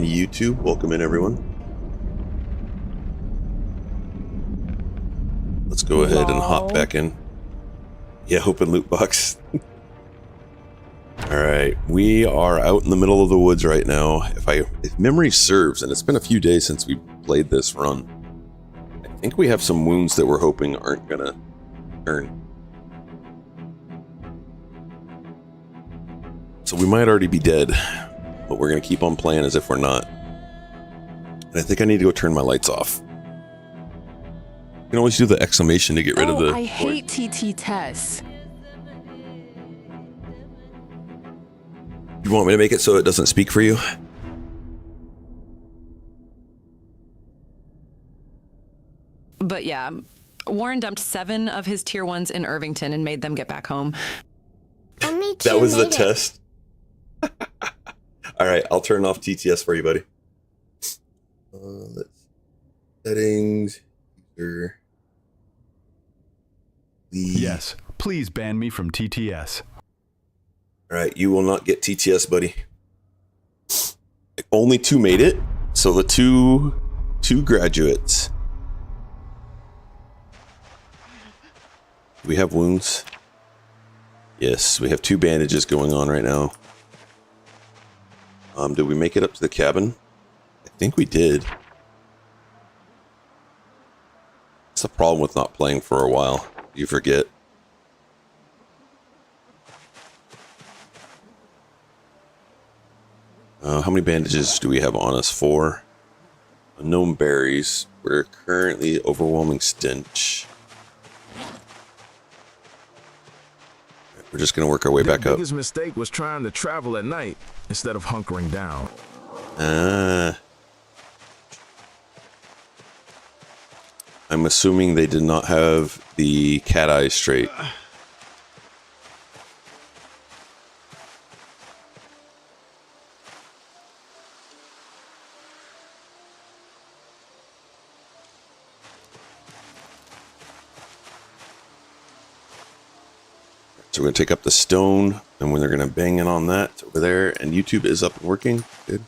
YouTube, welcome in everyone. Let's go ahead and hop back in. Yeah, open loot box. Alright, we are out in the middle of the woods right now. If memory serves, and it's been a few days since we played this run, I think we have some wounds that we're hoping aren't gonna turn. So we might already be dead, but we're gonna keep on playing as if we're not. And I think I need to go turn my lights off. You can always do the exclamation to get rid of the... I hate TT tests. You want me to make it so it doesn't speak for you? But yeah, Warren dumped 7 of his tier 1s in Irvington and made them get back home. That was the test. All right, I'll turn off TTS for you, buddy. Let's settings. User. Yes, please ban me from TTS. All right, you will not get TTS, buddy. Only 2 made it, so the two graduates. Do we have wounds? Yes, we have 2 bandages going on right now. Did we make it up to the cabin? I think we did. That's the problem with not playing for a while. You forget. How many bandages do we have on us? 4. Unknown berries. We're currently overwhelming stench. We're just going to work our way back up. His mistake was trying to travel at night instead of hunkering down. I'm assuming they did not have the cat eyes straight. So we're going to take up the stone, and when they're going to bang in on that over there, and YouTube is up and working. Good.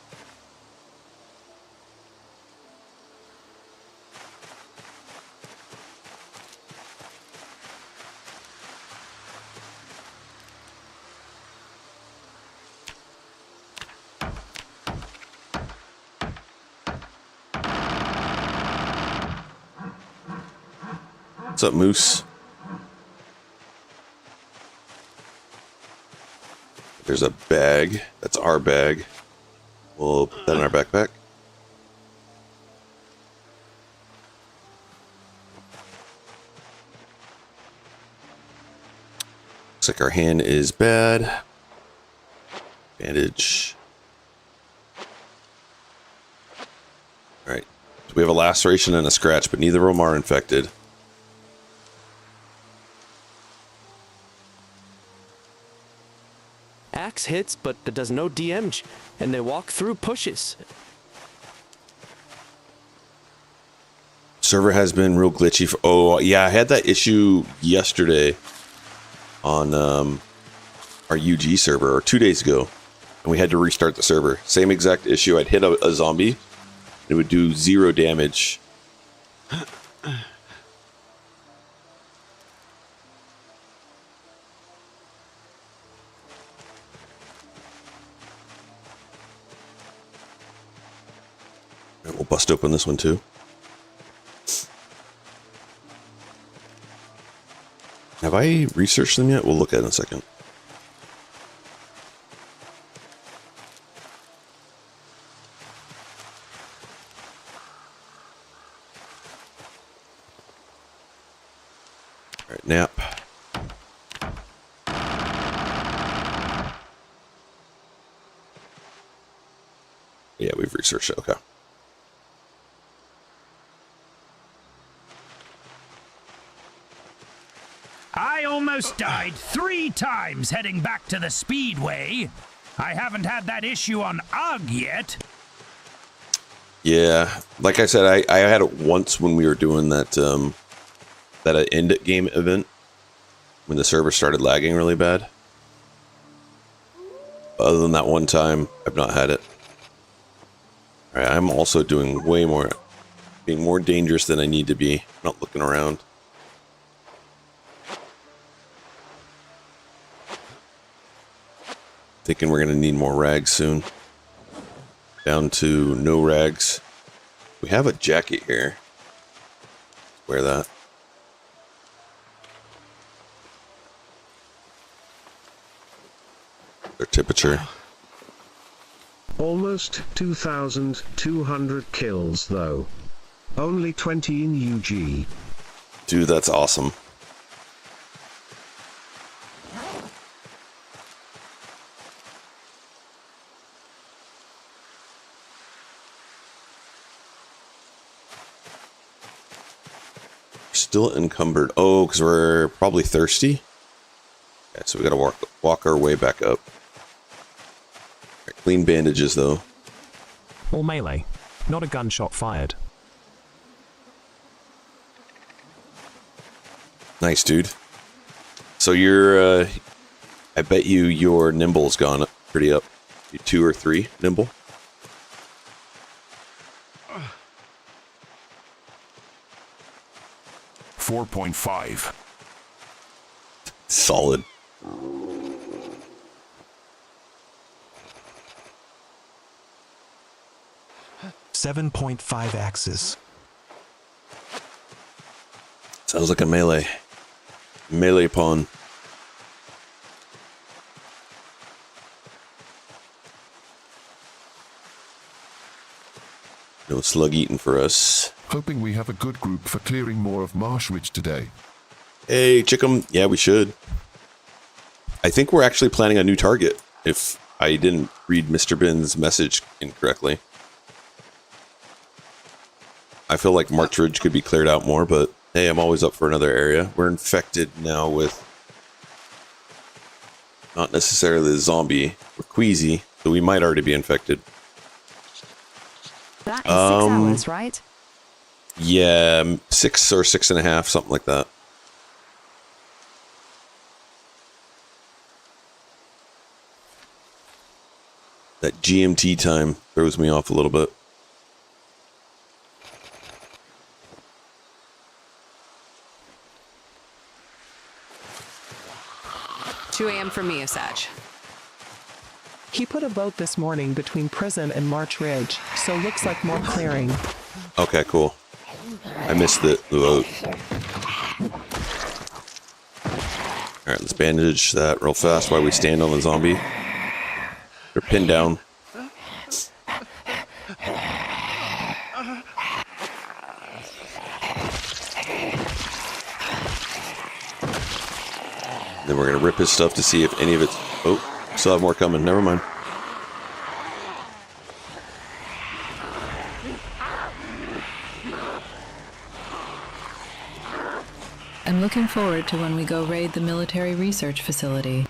What's up, Moose? There's a bag. That's our bag. We'll put that in our backpack. Looks like our hand is bad. Bandage. Alright. So we have a laceration and a scratch, but neither of them are infected. Axe hits, but it does no DMG, and they walk through pushes. Server has been real glitchy. Oh, yeah, I had that issue yesterday on our UG server, or 2 days ago, and we had to restart the server. Same exact issue. I'd hit a zombie. It would do 0 damage. And we'll bust open this one too. Have I researched them yet? We'll look at it in a second. All right, nap. Yeah, we've researched it. Okay. I almost died 3 times heading back to the Speedway. I haven't had that issue on UG yet. Yeah, like I said, I had it once when we were doing that end game event when the server started lagging really bad. Other than that one time, I've not had it. All right, I'm also doing way more, being more dangerous than I need to be. Not looking around. Thinking we're gonna need more rags soon. Down to no rags. We have a jacket here. Wear that. Their temperature. Almost 2,200 kills though. Only 20 in UG. Dude, that's awesome. Still encumbered. Oh, because we're probably thirsty. Okay, so we gotta walk our way back up. Right, clean bandages though. Or melee, not a gunshot fired. Nice, dude. So you're, I bet your nimble's gone pretty up. You 2 or 3 nimble? .5. Solid. .5 axes. Sounds like a melee. Melee pawn. No slug eating for us. Hoping we have a good group for clearing more of Marsh Ridge today. Hey, Chickum. Yeah, we should. I think we're actually planning a new target, if I didn't read Mr. Bin's message incorrectly. I feel like March Ridge could be cleared out more, but hey, I'm always up for another area. We're infected now with not necessarily the zombie. We're queasy, so we might already be infected. That is 6 hours, right? Yeah, 6 or 6.5, something like that. That GMT time throws me off a little bit. $2 a.m. for me, Asaj. He put a vote this morning between prison and March Ridge, so looks like more clearing. Okay, cool. I missed the vote. Alright, let's bandage that real fast while we stand on the zombie. They're pinned down. Then we're gonna rip his stuff to see if any of it's... Oh, still have more coming. Never mind. I'm looking forward to when we go raid the military research facility.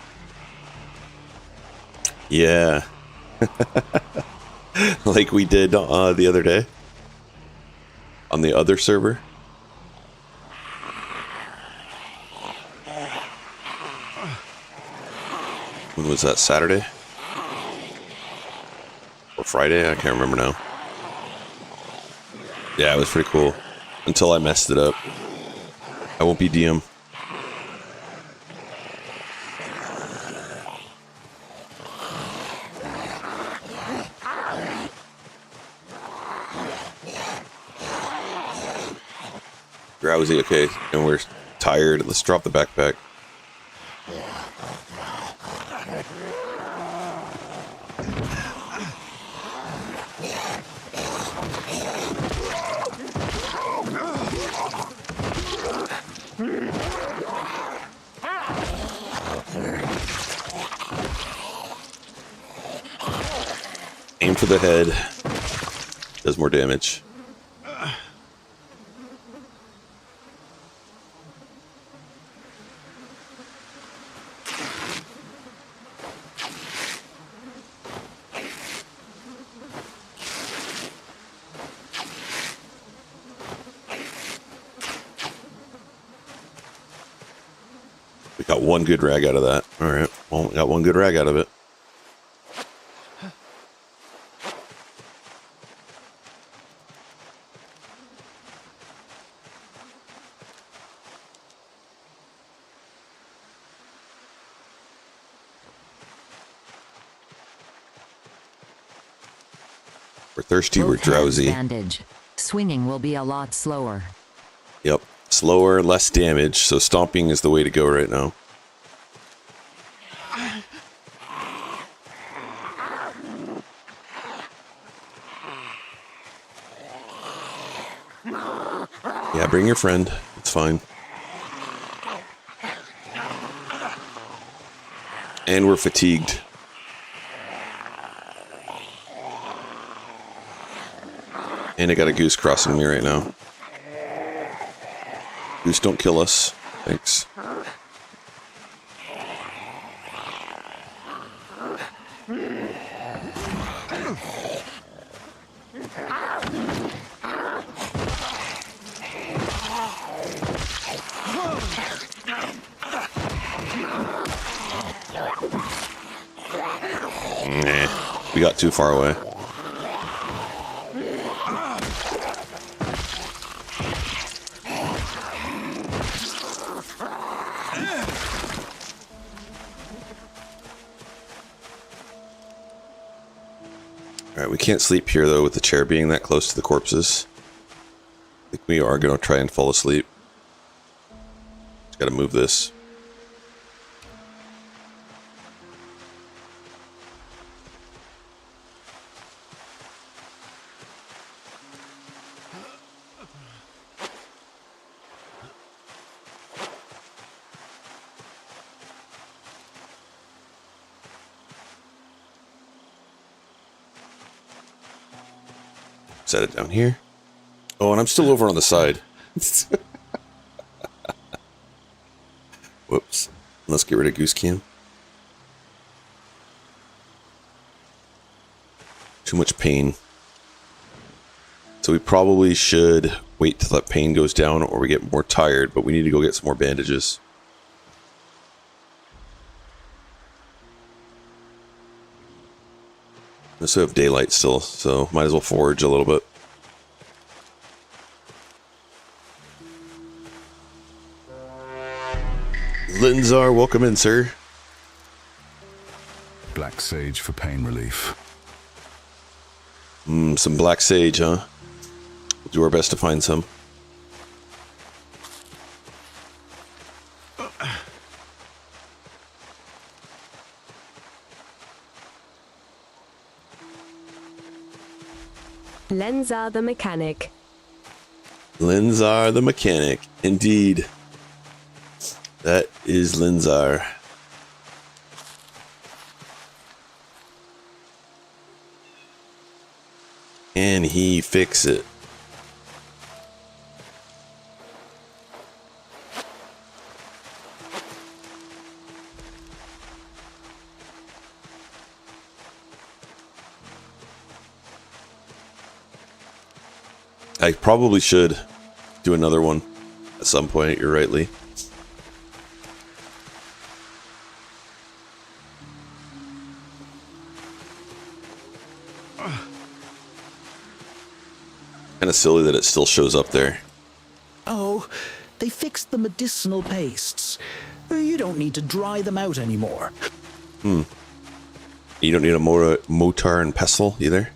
Yeah. Like we did the other day. On the other server. When was that? Saturday? Or Friday? I can't remember now. Yeah, it was pretty cool. Until I messed it up. I won't be DM. Drowsy, okay. And we're tired. Let's drop the backpack. Aim for the head. Does more damage. We got one good rag out of that. All right. Well, we got one good rag out of it. We're thirsty, we're Both hands drowsy. Bandage. Swinging will be a lot slower. Yep. Slower, less damage, so stomping is the way to go right now. Yeah, bring your friend. It's fine. And we're fatigued. And I got a goose crossing me right now. Goose, don't kill us. Thanks. Nah, we got too far away. Alright, we can't sleep here though with the chair being that close to the corpses. I think we are going to try and fall asleep. Just got to move this. Set it down here. Oh, and I'm still over on the side. Whoops. Let's get rid of Goose Cam. Too much pain. So we probably should wait till that pain goes down or we get more tired, but we need to go get some more bandages. We also have daylight still, so might as well forage a little bit. Linzar, welcome in, sir. Black sage for pain relief. Some black sage, huh? We'll do our best to find some. Lenzar the mechanic. Linzar the mechanic, indeed. That is Linzar. Can he fix it? I probably should do another one at some point, you're right, Lee. Kind of silly that it still shows up there. Oh, they fixed the medicinal pastes. You don't need to dry them out anymore. You don't need a mortar and pestle either?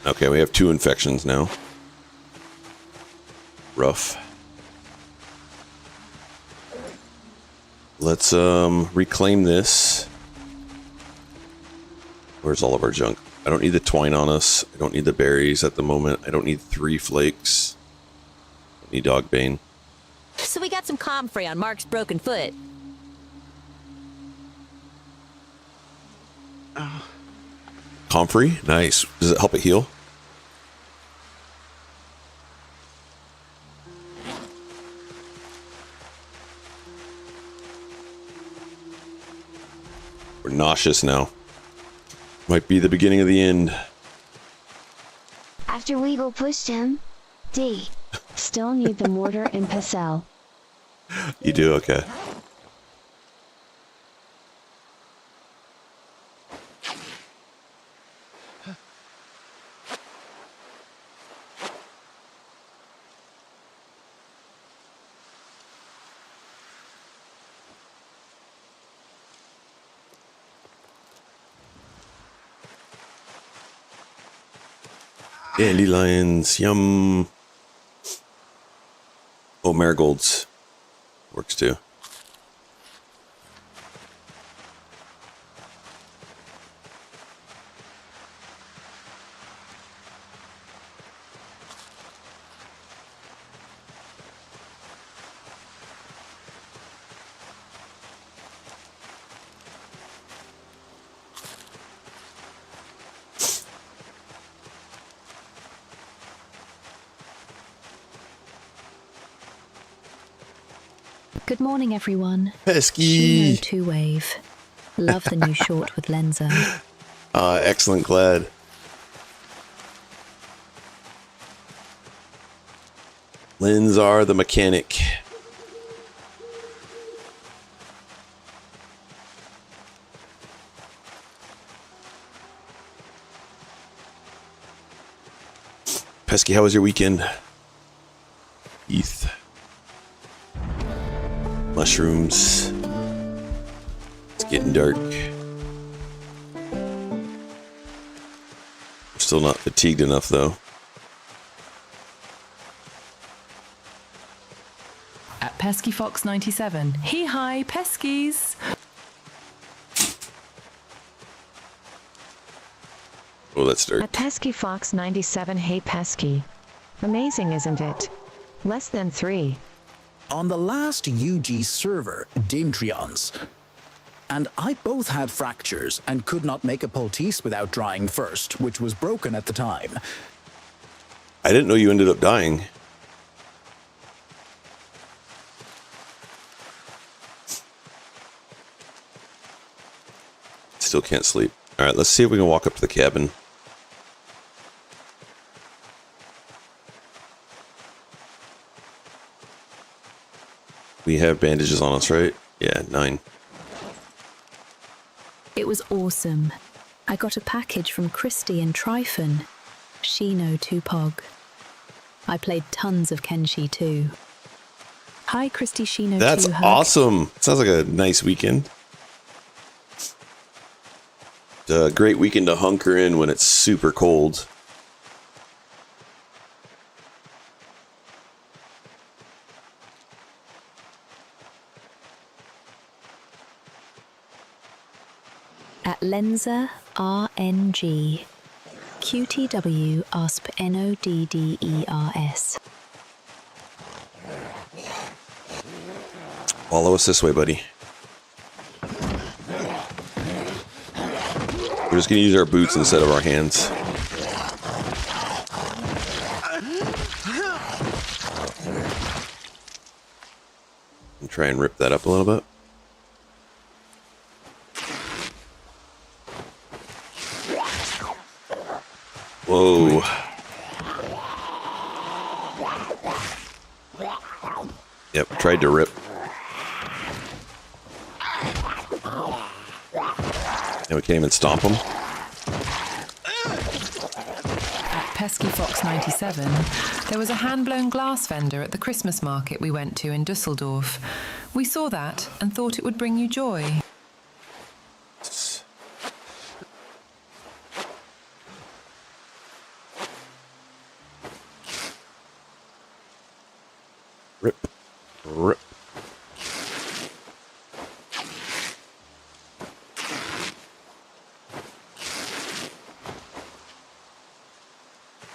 Okay, we have 2 infections now. Rough. Let's reclaim this. Where's all of our junk? I don't need the twine on us. I don't need the berries at the moment. I don't need 3 flakes. I don't need dog bane. So we got some comfrey on Mark's broken foot. Comfrey? Nice. Does it help it heal? We're nauseous now. Might be the beginning of the end. After Weevil pushed him, D. Still need the mortar and pestle. You do? Okay. Dandelions, yum. Oh, marigolds works too. Good morning, everyone. Pesky. Two wave. Love the new short with Lenza. Excellent, glad. Lenzar the mechanic. Pesky, how was your weekend? ETH. Mushrooms. It's getting dark. I'm still not fatigued enough, though. At PeskyFox97. Hi, Peskies! Oh, that's dark. At PeskyFox97, hey Pesky. Amazing, isn't it? Less than 3. On the last UG server, Dintrions, and I both had fractures and could not make a poultice without drying first, which was broken at the time. I didn't know you ended up dying. Still can't sleep. All right, let's see if we can walk up to the cabin. We have bandages on us, right? Yeah, 9. It was awesome. I got a package from Christy and Tryphon. Shino 2pog. I played tons of Kenshi too. Hi, Christy Shino. That's awesome. Sounds like a nice weekend. It's a great weekend to hunker in when it's super cold. At Lenza RNG. QTW ASP NODDERS. Follow us this way, buddy. We're just going to use our boots instead of our hands. And try and rip that up a little bit. Whoa. Yep, tried to rip. And we can't even stomp them. At PeskyFox97, there was a hand-blown glass vendor at the Christmas market we went to in Dusseldorf. We saw that and thought it would bring you joy. Rip. Rip.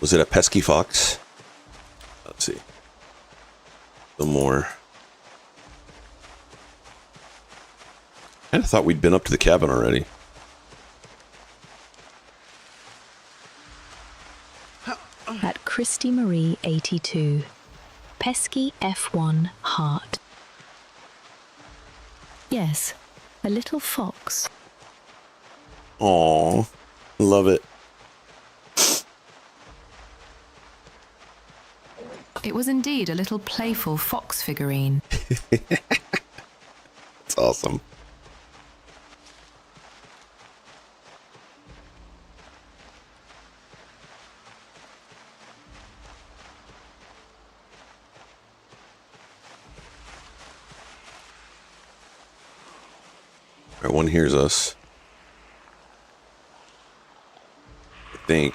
Was it a pesky fox? Let's see. Some more. I kind of thought we'd been up to the cabin already. At Christy Marie 82. Pesky F1 heart. Yes, a little fox. Aww, love it. It was indeed a little playful fox figurine. It's awesome. All right, one hears us. I think.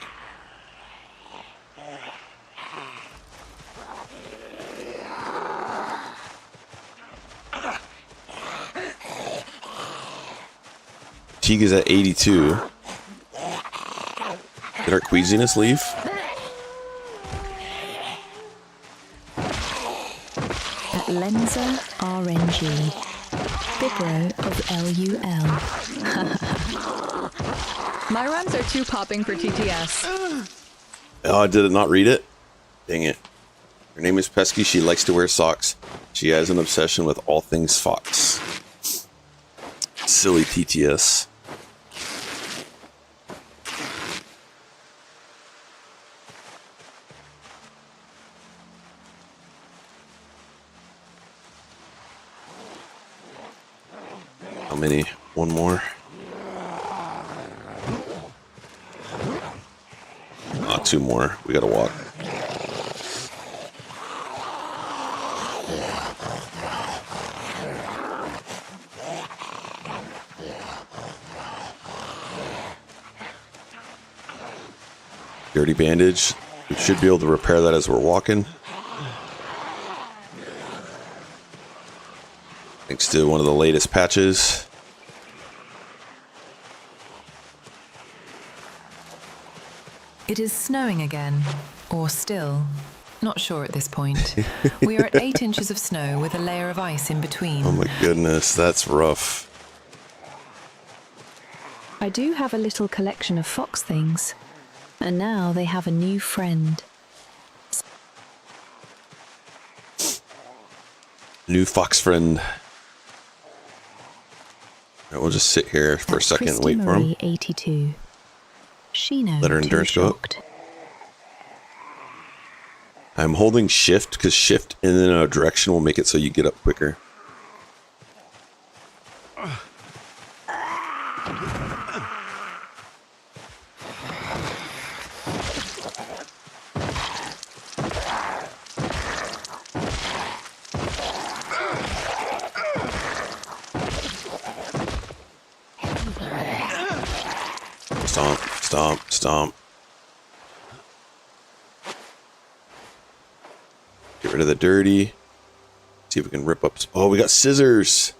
Fatigue is at 82. Did our queasiness leave? At Lenza RNG. Bibro of LUL. My runs are too popping for TTS. Oh, did it not read it? Dang it. Her name is Pesky. She likes to wear socks. She has an obsession with all things fox. Silly TTS. How many? One more. Two more. We gotta walk. Dirty bandage. We should be able to repair that as we're walking. Thanks to one of the latest patches. It is snowing again, or still. Not sure at this point. We are at 8 inches of snow with a layer of ice in between. Oh my goodness, that's rough. I do have a little collection of fox things, and now they have a new friend. New fox friend. Alright, we'll just sit here for a second and wait for him. 82. Shino, Let her endurance go up. I'm holding shift because shift in a direction will make it so you get up quicker. Stomp, stomp, stomp. Get rid of the dirty. See if we can rip up. Oh, we got scissors.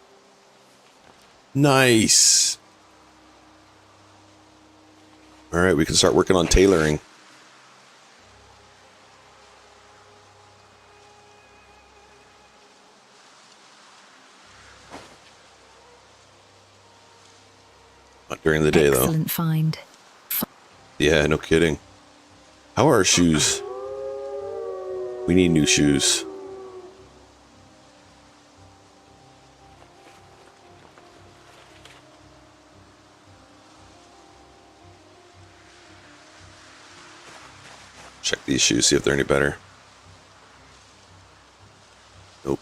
Nice. All right, we can start working on tailoring. Not during the day, though. Excellent find. Yeah, no kidding. How are our shoes? We need new shoes. Check these shoes, see if they're any better. Nope.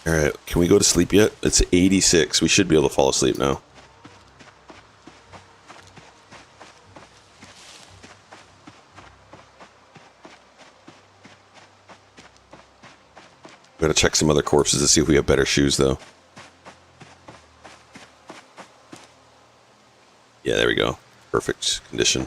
Alright, can we go to sleep yet? It's 86. We should be able to fall asleep now. Gotta check some other corpses to see if we have better shoes, though. Yeah, there we go. Perfect condition.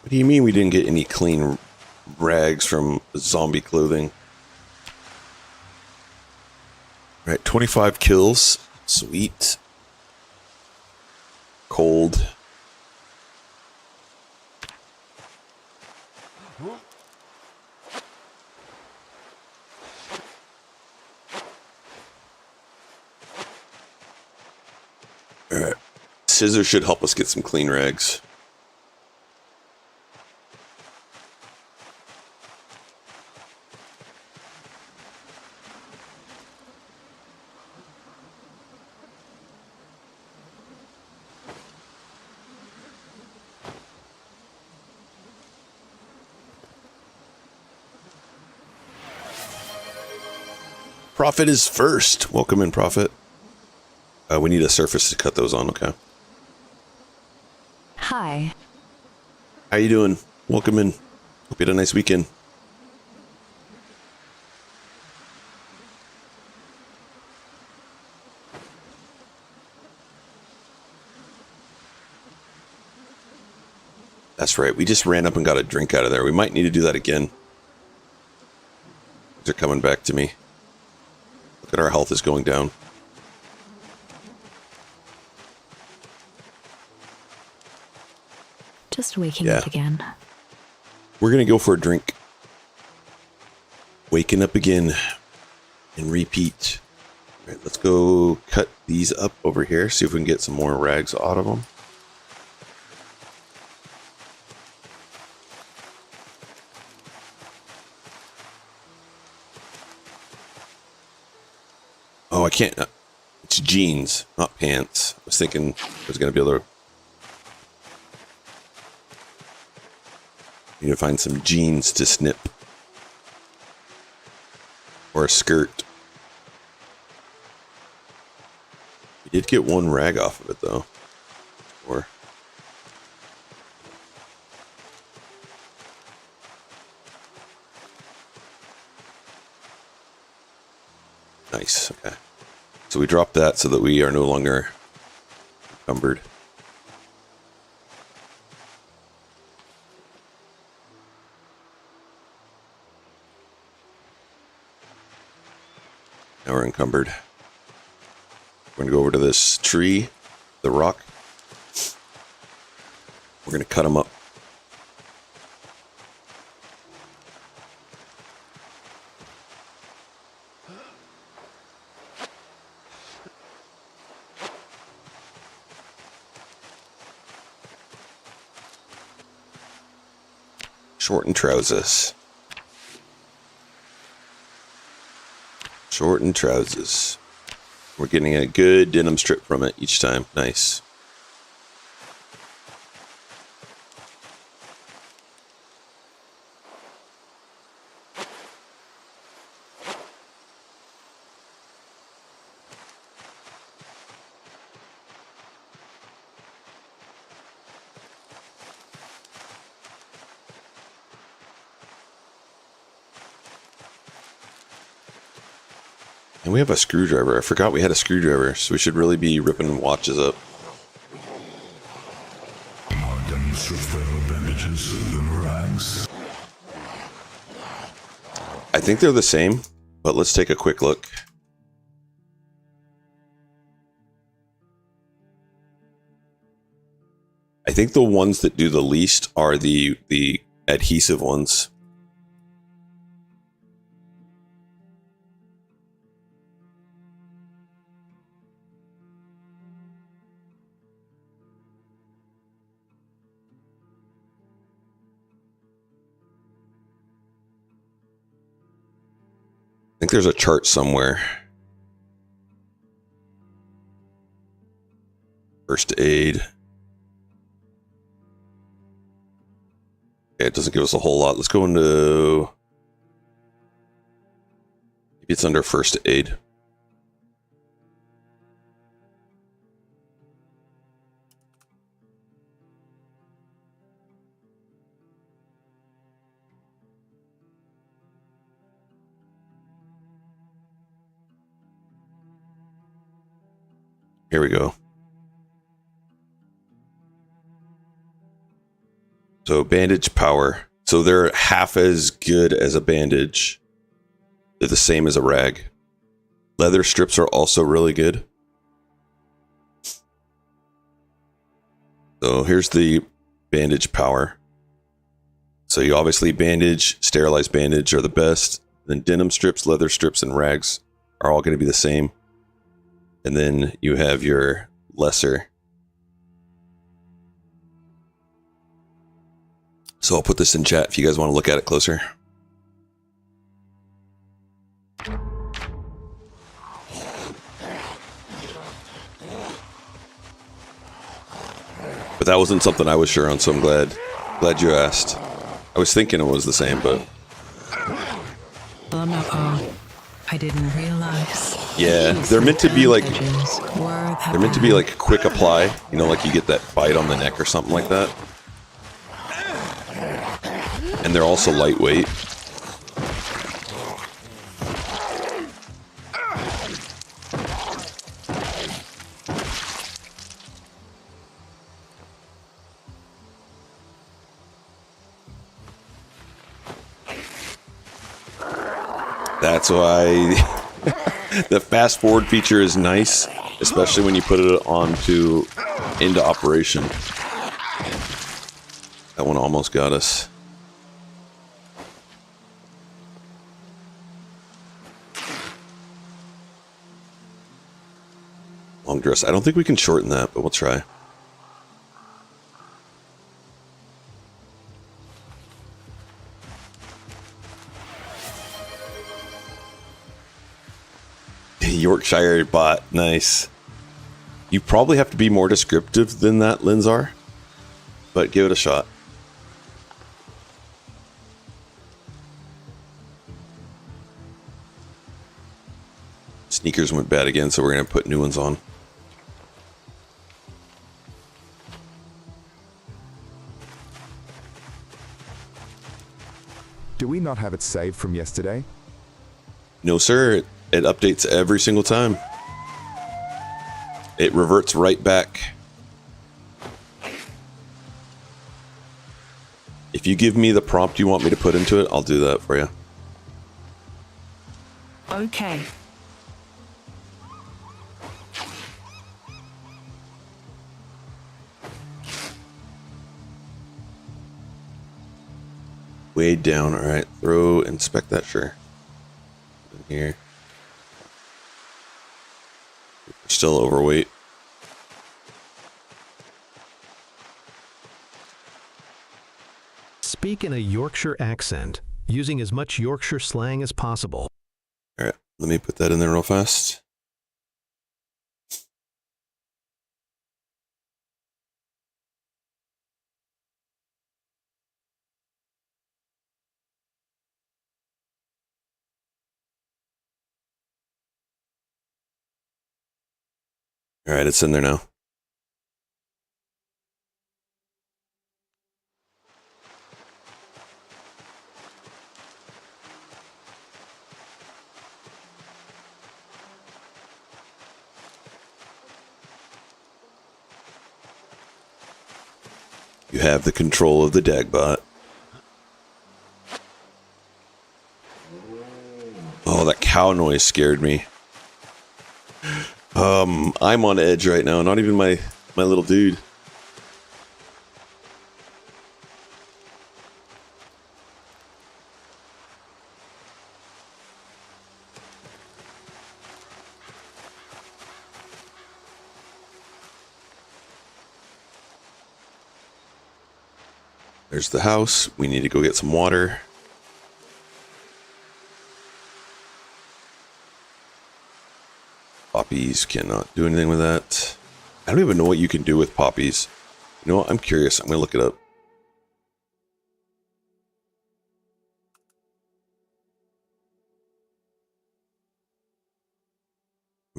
What do you mean we didn't get any clean rags from zombie clothing? All right, 25 kills. Sweet. Cold. All right. Scissors should help us get some clean rags. Prophet is first. Welcome in, Prophet. We need a surface to cut those on, okay. Hi. How you doing? Welcome in. Hope you had a nice weekend. That's right. We just ran up and got a drink out of there. We might need to do that again. They're coming back to me. Look at our health is going down. Just waking up again. We're going to go for a drink. Waking up again and repeat. All right, let's go cut these up over here. See if we can get some more rags out of them. Oh, I can't. It's jeans, not pants. I was thinking I was going to be able to. Need to find some jeans to snip. Or a skirt. We did get one rag off of it, though. Or. Nice, okay. So we dropped that so that we are no longer encumbered. Now we're encumbered. We're going to go over to this tree, the rock. We're going to cut them up. Shorten trousers. Shorten trousers. We're getting a good denim strip from it each time. Nice. And we have a screwdriver. I forgot we had a screwdriver, so we should really be ripping watches up. More demonstrative bandages than rags. I think they're the same, but let's take a quick look. I think the ones that do the least are the adhesive ones. I think there's a chart somewhere. First aid. Okay, it doesn't give us a whole lot. Let's go into... Maybe it's under first aid. Here we go. So bandage power. So they're half as good as a bandage. They're the same as a rag. Leather strips are also really good. So here's the bandage power. So you obviously bandage, sterilized bandage are the best. Then denim strips, leather strips, and rags are all going to be the same. And then you have your lesser. So I'll put this in chat if you guys want to look at it closer. But that wasn't something I was sure on, so I'm glad you asked. I was thinking it was the same, but... I didn't realize. Yeah, they're meant to be like... They're meant to be like a quick apply. You know, like you get that bite on the neck or something like that. And And they're also lightweight. That's why the fast forward feature is nice, especially when you put it into operation. That one almost got us. Long dress. I don't think we can shorten that, but we'll try. Yorkshire bot, nice. You probably have to be more descriptive than that, Linzar, but give it a shot. Sneakers went bad again, so we're going to put new ones on. Do we not have it saved from yesterday? No, sir. It updates every single time. It reverts right back. If you give me the prompt you want me to put into it, I'll do that for you. Okay. Way down. All right. Inspect that, sure. In here. Still overweight. Speak in a Yorkshire accent, using as much Yorkshire slang as possible. All right, let me put that in there real fast. All right, it's in there now. You have the control of the Dagbot. Oh, that cow noise scared me. I'm on edge right now, not even my little dude. There's the house. We need to go get some water. Poppies, cannot do anything with that. I don't even know what you can do with poppies. You know what? I'm curious. I'm going to look it up.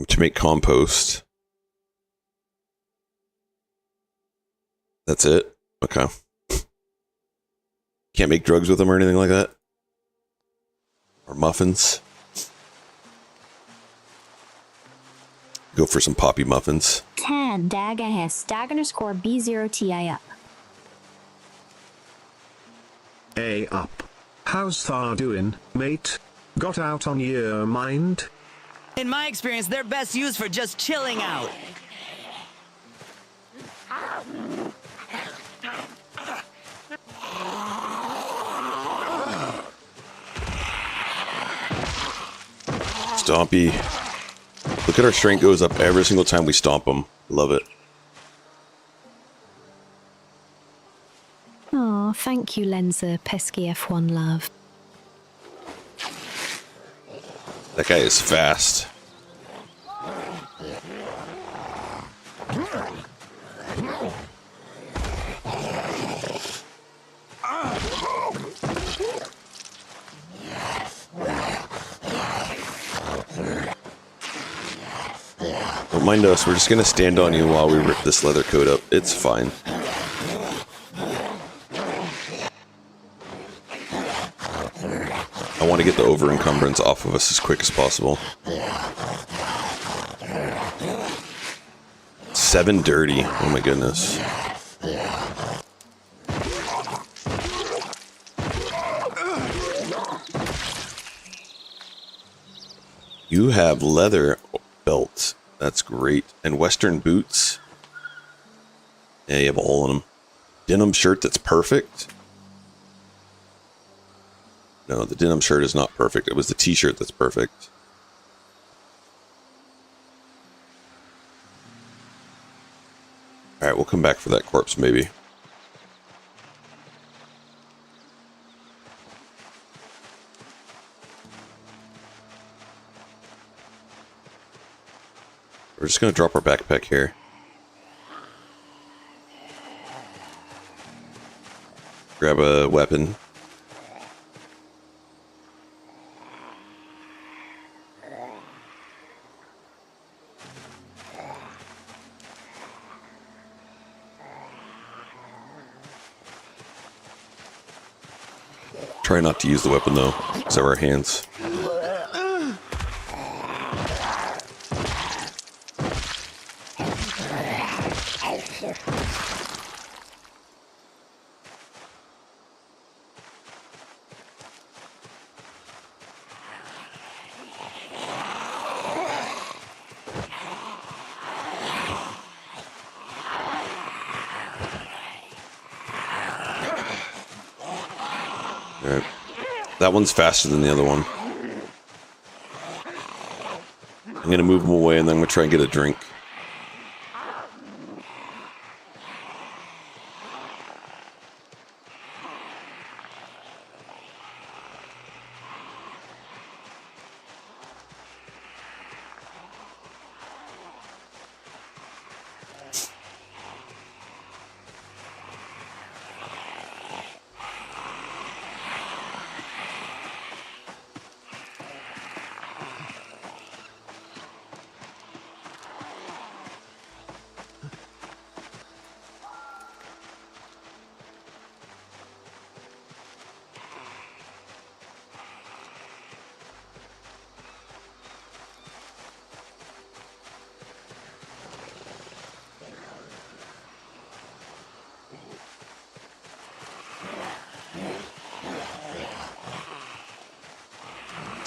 To make compost. That's it? Okay. Can't make drugs with them or anything like that? Or muffins? Go for some poppy muffins. 10 Daga has stag underscore B0TI up. A up. How's Thar doing, mate? Got out on your mind? In my experience, they're best used for just chilling out. Stompy. Look at our strength goes up every single time we stomp them. Love it. Oh, thank you, Lenza, pesky F1 love. That guy is fast. Don't mind us, we're just gonna stand on you while we rip this leather coat up. It's fine. I want to get the over encumbrance off of us as quick as possible. 7 dirty. Oh my goodness. You have leather belts. That's great. And Western boots. Yeah, you have a hole in them. Denim shirt that's perfect. No, the denim shirt is not perfect. It was the t-shirt that's perfect. Alright, we'll come back for that corpse maybe. We're just going to drop our backpack here. Grab a weapon. Try not to use the weapon though, because of our hands. Alright. That one's faster than the other one. I'm gonna move him away and then I'm gonna try and get a drink.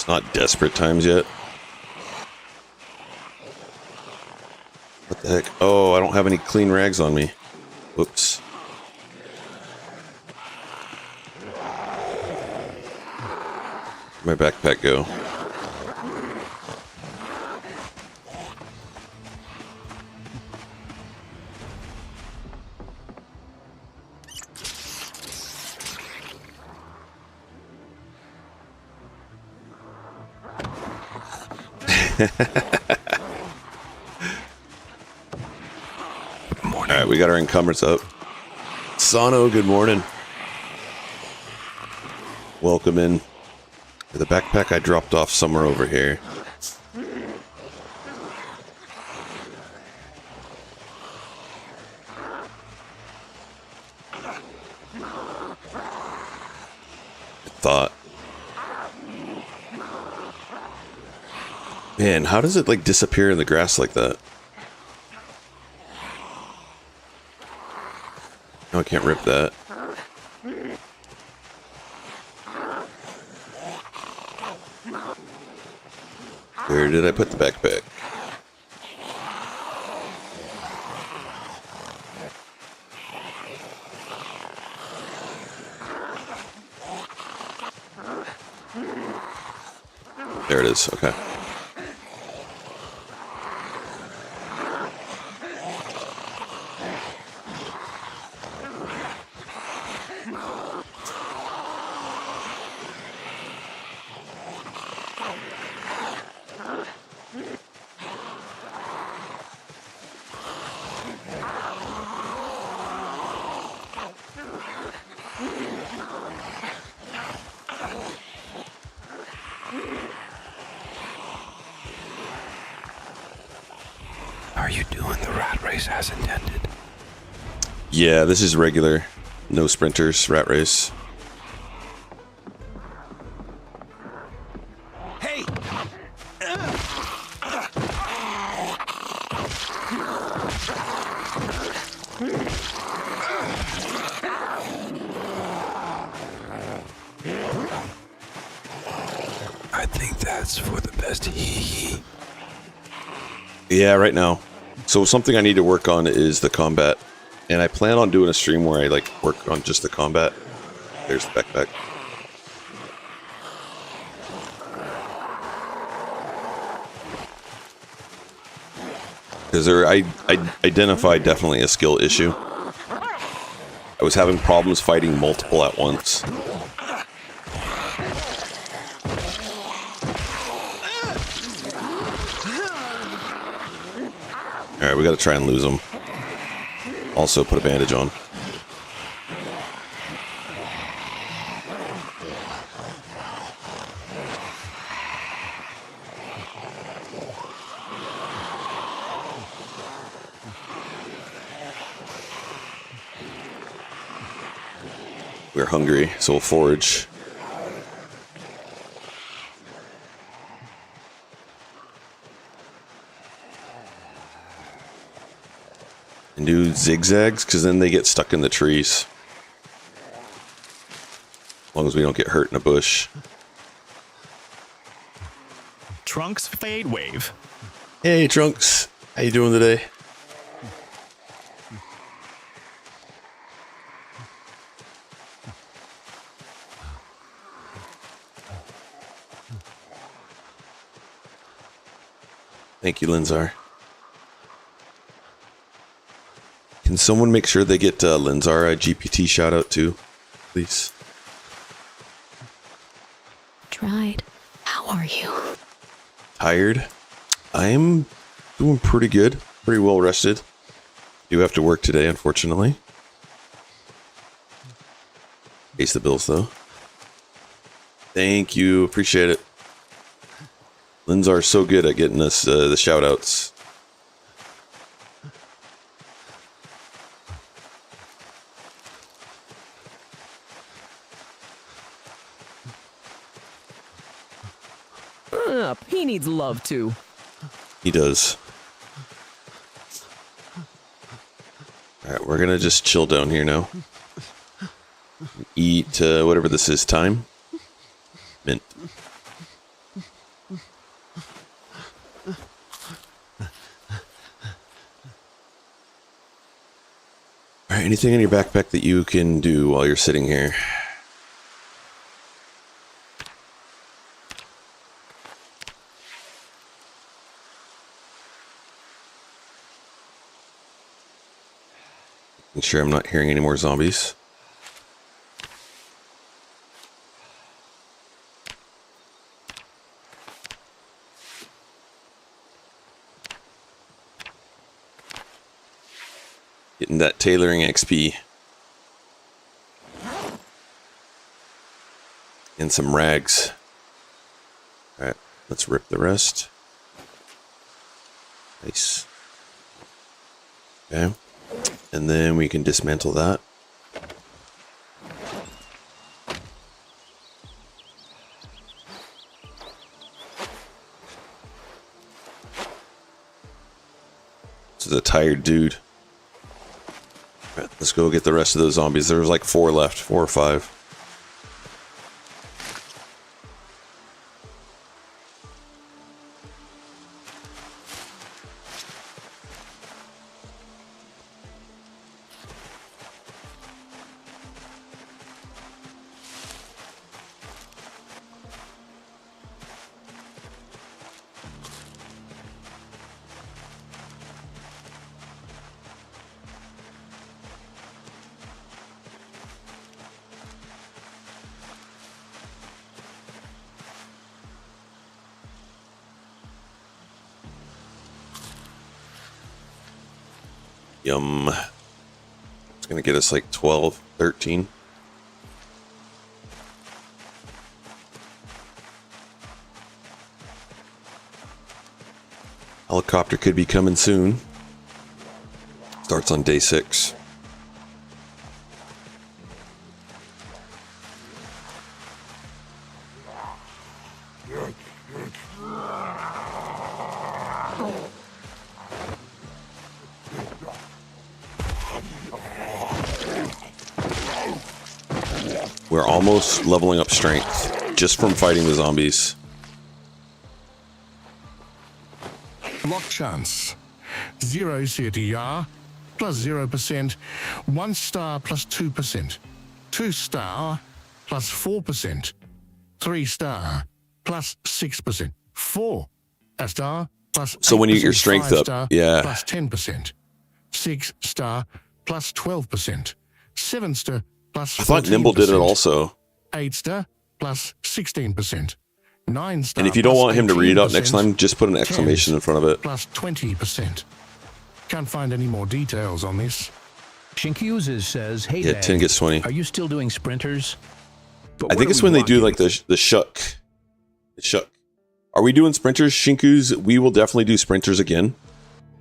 Not desperate times yet. What the heck? Oh, I don't have any clean rags on me. Whoops. Where'd my backpack go? Alright, we got our encumbrance up. Sano, good morning. Welcome in. The backpack I dropped off somewhere over here. Thought. Man, how does it like disappear in the grass like that? No, I can't rip that. Where did I put the backpack? There it is, okay. Are you doing the rat race as intended? Yeah, this is regular. No sprinters, rat race. That's for the best hee. Yeah, right now. So something I need to work on is the combat. And I plan on doing a stream where I like work on just the combat. There's the backpack. Because I identified definitely a skill issue. I was having problems fighting multiple at once. Alright, we gotta try and lose them. Also put a bandage on. We're hungry, so we'll forage. And do zigzags, because then they get stuck in the trees. As long as we don't get hurt in a bush. Trunks Fade Wave. Hey, Trunks. How you doing today? Thank you, Linzar. Can someone make sure they get Linzar a GPT shout out too, please? Tried. How are you? Tired? I'm doing pretty good. Pretty well rested. Do have to work today, unfortunately. Pays the bills though. Thank you. Appreciate it. Linzar's so good at getting us the shout outs. He needs love too. He does. Alright, we're gonna just chill down here now. Eat whatever this is, thyme. Mint. Alright, anything in your backpack that you can do while you're sitting here? Making sure I'm not hearing any more zombies. Getting that tailoring XP. And some rags. Alright, let's rip the rest. Nice. Okay. And then we can dismantle that. This is a tired dude. Alright, let's go get the rest of those zombies. There was like 4 left, 4 or 5. Yum. It's gonna get us like 12, 13. Helicopter could be coming soon. Starts on day 6. We're almost leveling up strength just from fighting the zombies. chance. 0 CTR plus 0%, 1 star plus 2%, 2 star plus 4%, 3 star plus 6%, 4 a star plus 8%, So when you get your strength 5 up, star yeah. plus 10%, 6 star plus 12%, 7 star plus 14%. I thought Nimble did it also. 8 star plus 16%. 9 star. And if you don't plus want him to read it out next 18%, time, just put an exclamation in front of it. Plus 20%. Can't find any more details on this. Shinkyuses says, hey, Yeah, Dad, 10 gets 20. Are you still doing sprinters? But I think it's when they do like the shuck. The shuck. Are we doing sprinters, Shinkus? We will definitely do sprinters again.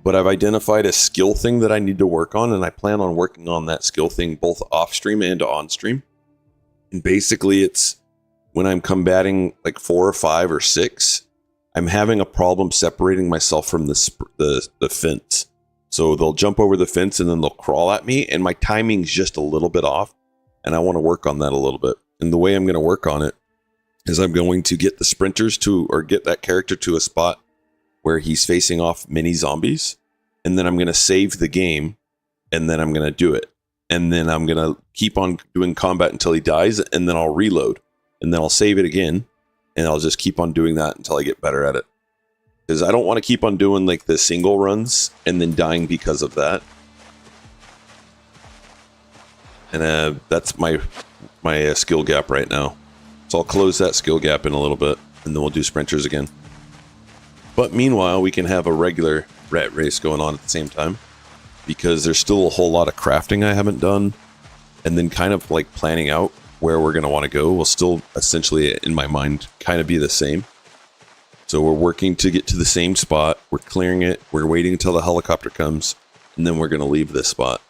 But I've identified a skill thing that I need to work on, and I plan on working on that skill thing both off stream and on stream. And basically, it's when I'm combating like 4 or 5 or 6, I'm having a problem separating myself from the fence. So they'll jump over the fence and then they'll crawl at me, and my timing's just a little bit off, and I want to work on that a little bit. And the way I'm going to work on it is I'm going to get the sprinters to, or get that character to a spot where he's facing off mini zombies, and then I'm going to save the game, and then I'm going to do it. And then I'm going to keep on doing combat until he dies, and then I'll reload. And then I'll save it again, and I'll just keep on doing that until I get better at it. Because I don't want to keep on doing like the single runs and then dying because of that. And that's my skill gap right now. So I'll close that skill gap in a little bit, and then we'll do sprinters again. But meanwhile, we can have a regular rat race going on at the same time, because there's still a whole lot of crafting I haven't done, and then kind of like planning out where we're going to want to go will still essentially, in my mind, kind of be the same. So we're working to get to the same spot. We're clearing it. We're waiting until the helicopter comes, and then we're going to leave this spot.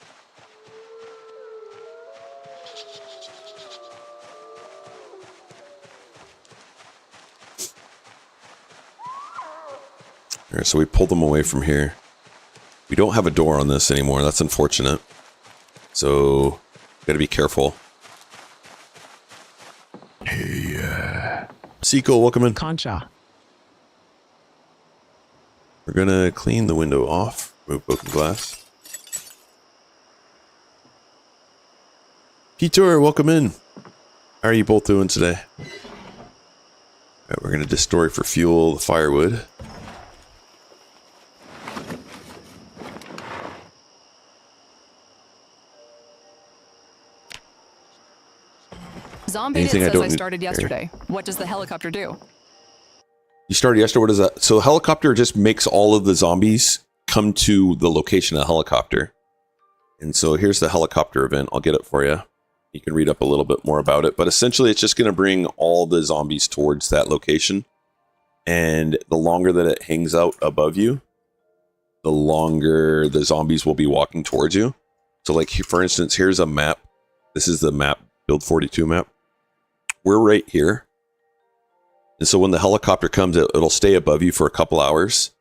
All right, so we pulled them away from here. We don't have a door on this anymore. That's unfortunate. So, gotta be careful. Hey, Seiko, welcome in. Concha. We're gonna clean the window off, remove broken glass. Peter, welcome in. How are you both doing today? All right, we're gonna destroy for fuel the firewood. Zomboid says I started yesterday. What does the helicopter do? You started yesterday? What is that? So helicopter just makes all of the zombies come to the location of the helicopter. And so here's the helicopter event. I'll get it for you. You can read up a little bit more about it. But essentially, it's just going to bring all the zombies towards that location. And the longer that it hangs out above you, the longer the zombies will be walking towards you. So like, for instance, here's a map. This is the map, Build 42 map. We're right here. And so when the helicopter comes, it'll stay above you for a couple hours.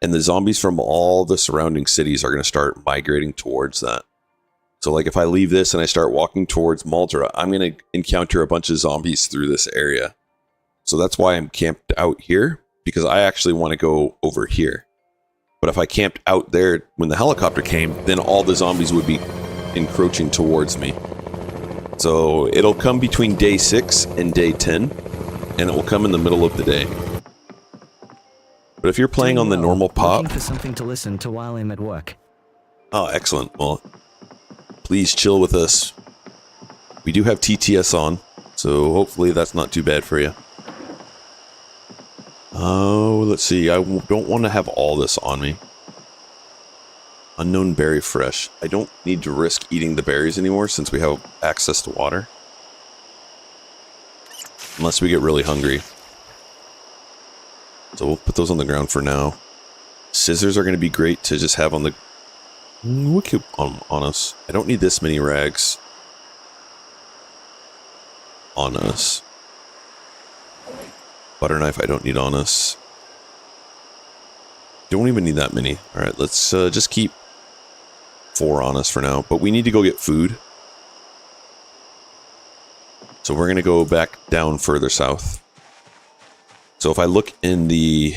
And the zombies from all the surrounding cities are going to start migrating towards that. So like if I leave this and I start walking towards Maldra, I'm going to encounter a bunch of zombies through this area. So that's why I'm camped out here, because I actually want to go over here. But if I camped out there when the helicopter came, then all the zombies would be encroaching towards me. So it'll come between day 6 and day 10, and it will come in the middle of the day. But if you're playing on the normal pop... Looking for something to listen to while I'm at work. Oh, excellent. Well, please chill with us. We do have TTS on, so hopefully that's not too bad for you. Oh, let's see. I don't want to have all this on me. Unknown berry fresh. I don't need to risk eating the berries anymore since we have access to water. Unless we get really hungry. So we'll put those on the ground for now. Scissors are going to be great to just have on the... on us. I don't need this many rags on us. Butter knife I don't need on us. Don't even need that many. Alright, let's just keep 4 on us for now. But we need to go get food. So we're going to go back down further south. So if I look in the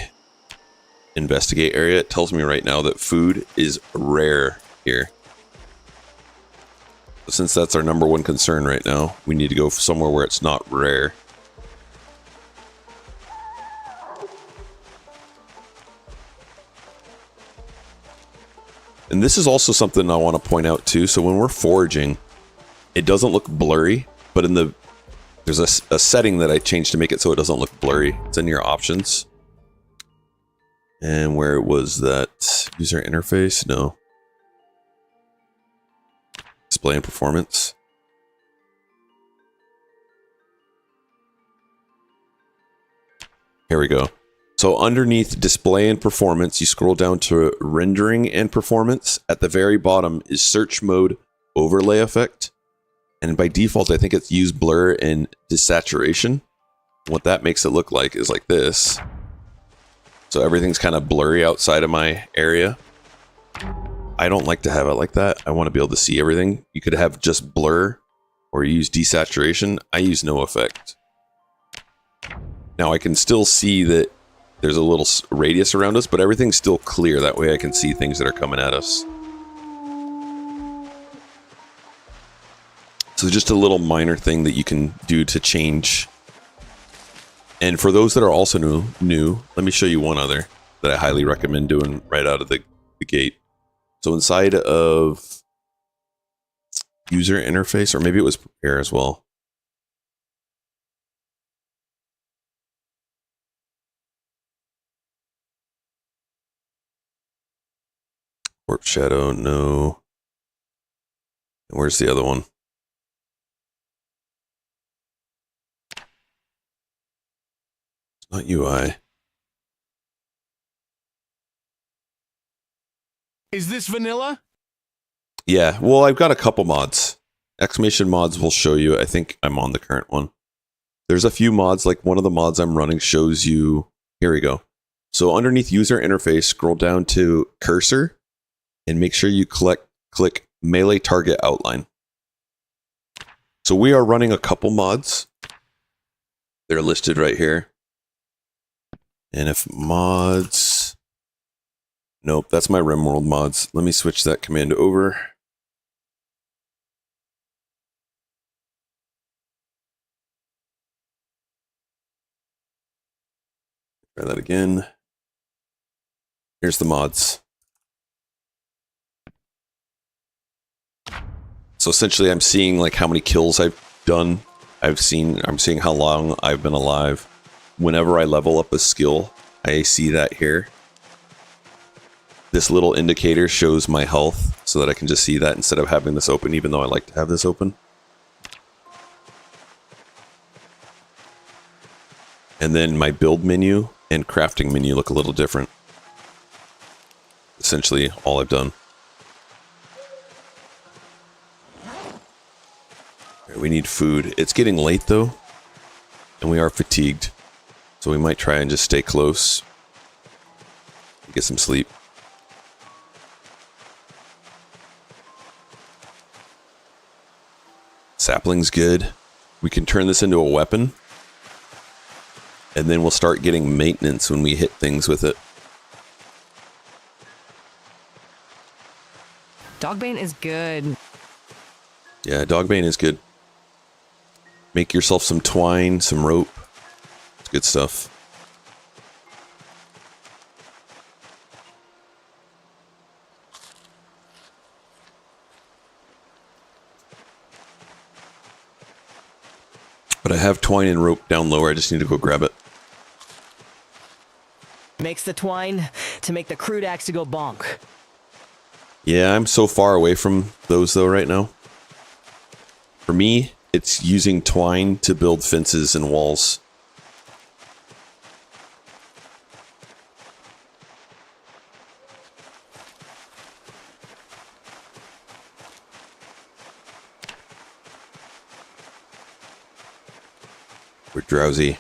investigate area, it tells me right now that food is rare here. Since that's our number one concern right now, we need to go somewhere where it's not rare. And this is also something I want to point out too. So when we're foraging, it doesn't look blurry, but there's a setting that I changed to make it so it doesn't look blurry. It's in your options. And where was that? User interface? No. Display and performance. Here we go. So underneath display and performance, you scroll down to rendering and performance. At the very bottom is search mode overlay effect. And by default, I think it's use blur and desaturation. What that makes it look like is like this. So everything's kind of blurry outside of my area. I don't like to have it like that. I want to be able to see everything. You could have just blur or use desaturation. I use no effect. Now I can still see that there's a little radius around us, but everything's still clear. That way I can see things that are coming at us. So just a little minor thing that you can do to change. And for those that are also new, let me show you one other that I highly recommend doing right out of the gate. So inside of user interface, or maybe it was prepare as well. Warp shadow, no. Where's the other one? It's not UI. Is this vanilla? Yeah, well, I've got a couple mods. Exclamation mods will show you. I think I'm on the current one. There's a few mods, like one of the mods I'm running shows you. Here we go. So underneath user interface, scroll down to cursor and make sure you click melee target outline. So we are running a couple mods. They're listed right here. And if mods... Nope, that's my RimWorld mods. Let me switch that command over. Try that again. Here's the mods. So essentially I'm seeing like how many kills I've done. I'm seeing how long I've been alive. Whenever I level up a skill, I see that here. This little indicator shows my health so that I can just see that instead of having this open, even though I like to have this open. And then my build menu and crafting menu look a little different. Essentially all I've done. We need food. It's getting late though, and we are fatigued. So we might try and just stay close. Get some sleep. Sapling's good. We can turn this into a weapon. And then we'll start getting maintenance when we hit things with it. Dogbane is good. Yeah, Dogbane is good. Make yourself some twine, some rope. It's good stuff. But I have twine and rope down lower. I just need to go grab it. Makes the twine to make the crude axe to go bonk. Yeah, I'm so far away from those though right now. For me, it's using twine to build fences and walls. We're drowsy.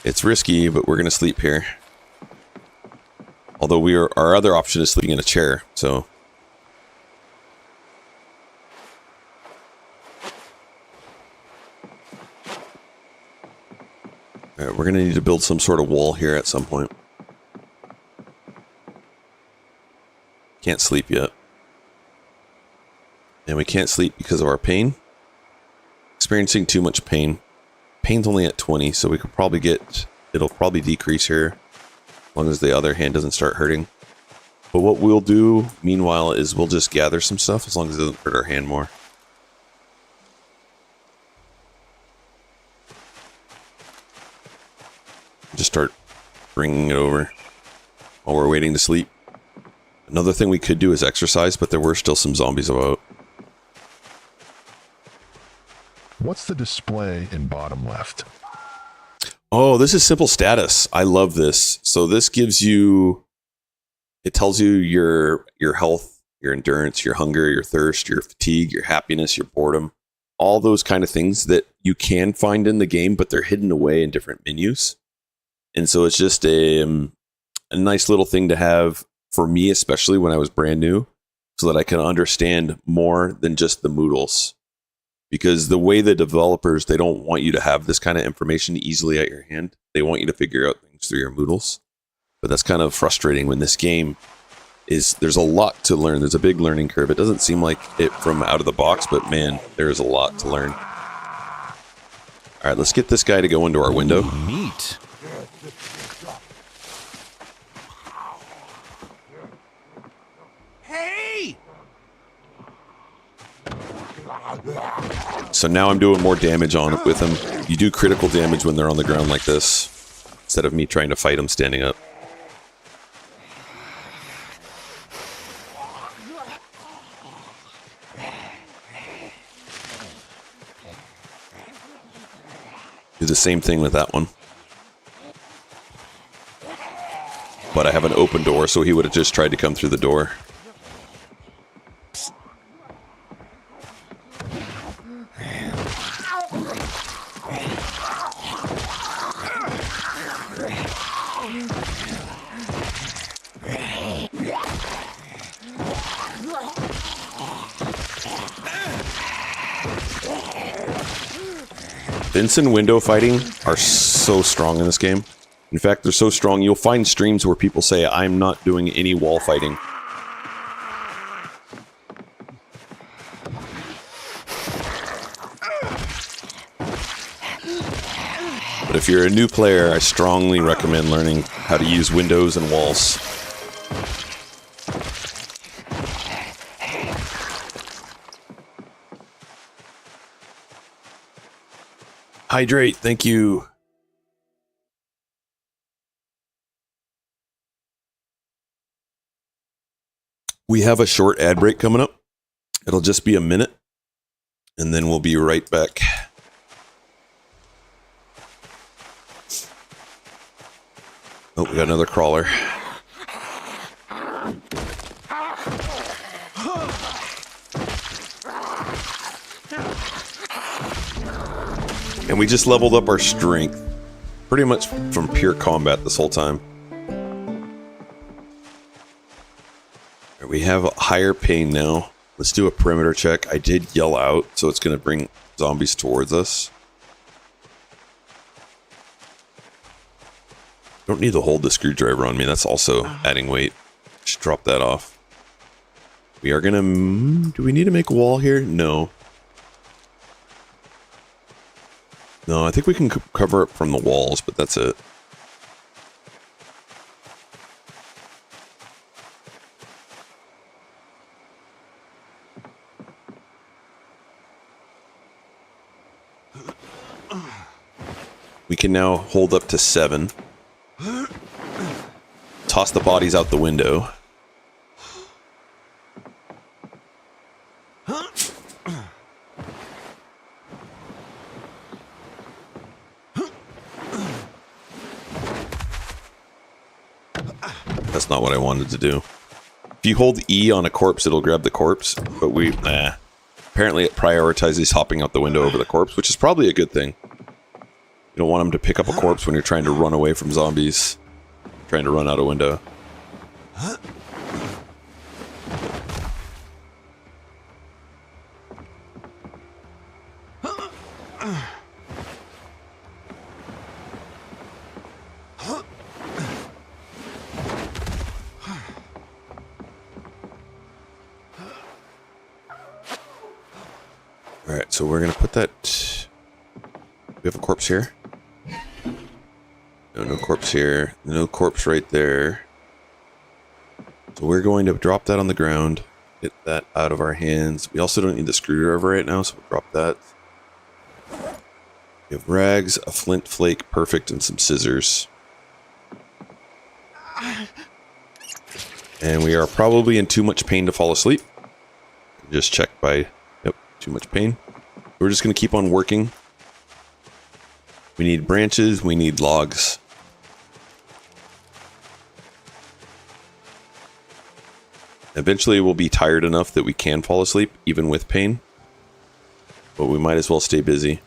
It's risky, but we're gonna sleep here. Although our other option is sleeping in a chair, so. Alright, we're gonna need to build some sort of wall here at some point. Can't sleep yet. And we can't sleep because of our pain. Experiencing too much pain. Pain's only at 20, so we could probably get... It'll probably decrease here. As long as the other hand doesn't start hurting. But what we'll do, meanwhile, is we'll just gather some stuff as long as it doesn't hurt our hand more. Just start bringing it over while we're waiting to sleep. Another thing we could do is exercise, but there were still some zombies about. What's the display in bottom left? Oh, this is simple status. I love this. So this gives you... It tells you your health, your endurance, your hunger, your thirst, your fatigue, your happiness, your boredom. All those kind of things that you can find in the game, but they're hidden away in different menus. And so it's just a nice little thing to have for me, especially when I was brand new, so that I can understand more than just the Moodles. Because the way the developers, they don't want you to have this kind of information easily at your hand. They want you to figure out things through your Moodles. But that's kind of frustrating when this game is, there's a lot to learn. There's a big learning curve. It doesn't seem like it from out of the box, but man, there's a lot to learn. All right, let's get this guy to go into our window. Neat. Hey! So now I'm doing more damage on it with him. You do critical damage when they're on the ground like this, instead of me trying to fight them standing up. Do the same thing with that one. But I have an open door, so he would have just tried to come through the door. Vincent window fighting are so strong in this game. In fact, they're so strong, you'll find streams where people say, I'm not doing any wall fighting. But if you're a new player, I strongly recommend learning how to use windows and walls. Hydrate, thank you. We have a short ad break coming up. It'll just be a minute, and then we'll be right back. Oh, we got another crawler. And we just leveled up our strength. Pretty much from pure combat this whole time. We have a higher pain now. Let's do a perimeter check. I did yell out, so it's going to bring zombies towards us. Don't need to hold the screwdriver on me. That's also adding weight. Just drop that off. We are going to... Do we need to make a wall here? No. No, I think we can cover it from the walls, but that's it. We can now hold up to 7. Toss the bodies out the window. That's not what I wanted to do. If you hold E on a corpse, it'll grab the corpse, but apparently it prioritizes hopping out the window over the corpse, which is probably a good thing. You don't want them to pick up a corpse when you're trying to run away from zombies. Trying to run out a window. so we're going to put that... We have a corpse here. No corpse here. No corpse right there. So we're going to drop that on the ground. Get that out of our hands. We also don't need the screwdriver right now, so we'll drop that. We have rags, a flint flake, perfect, and some scissors. And we are probably in too much pain to fall asleep. Just check by... Yep, too much pain. We're just going to keep on working. We need branches, we need logs. Eventually we'll be tired enough that we can fall asleep, even with pain. But we might as well stay busy.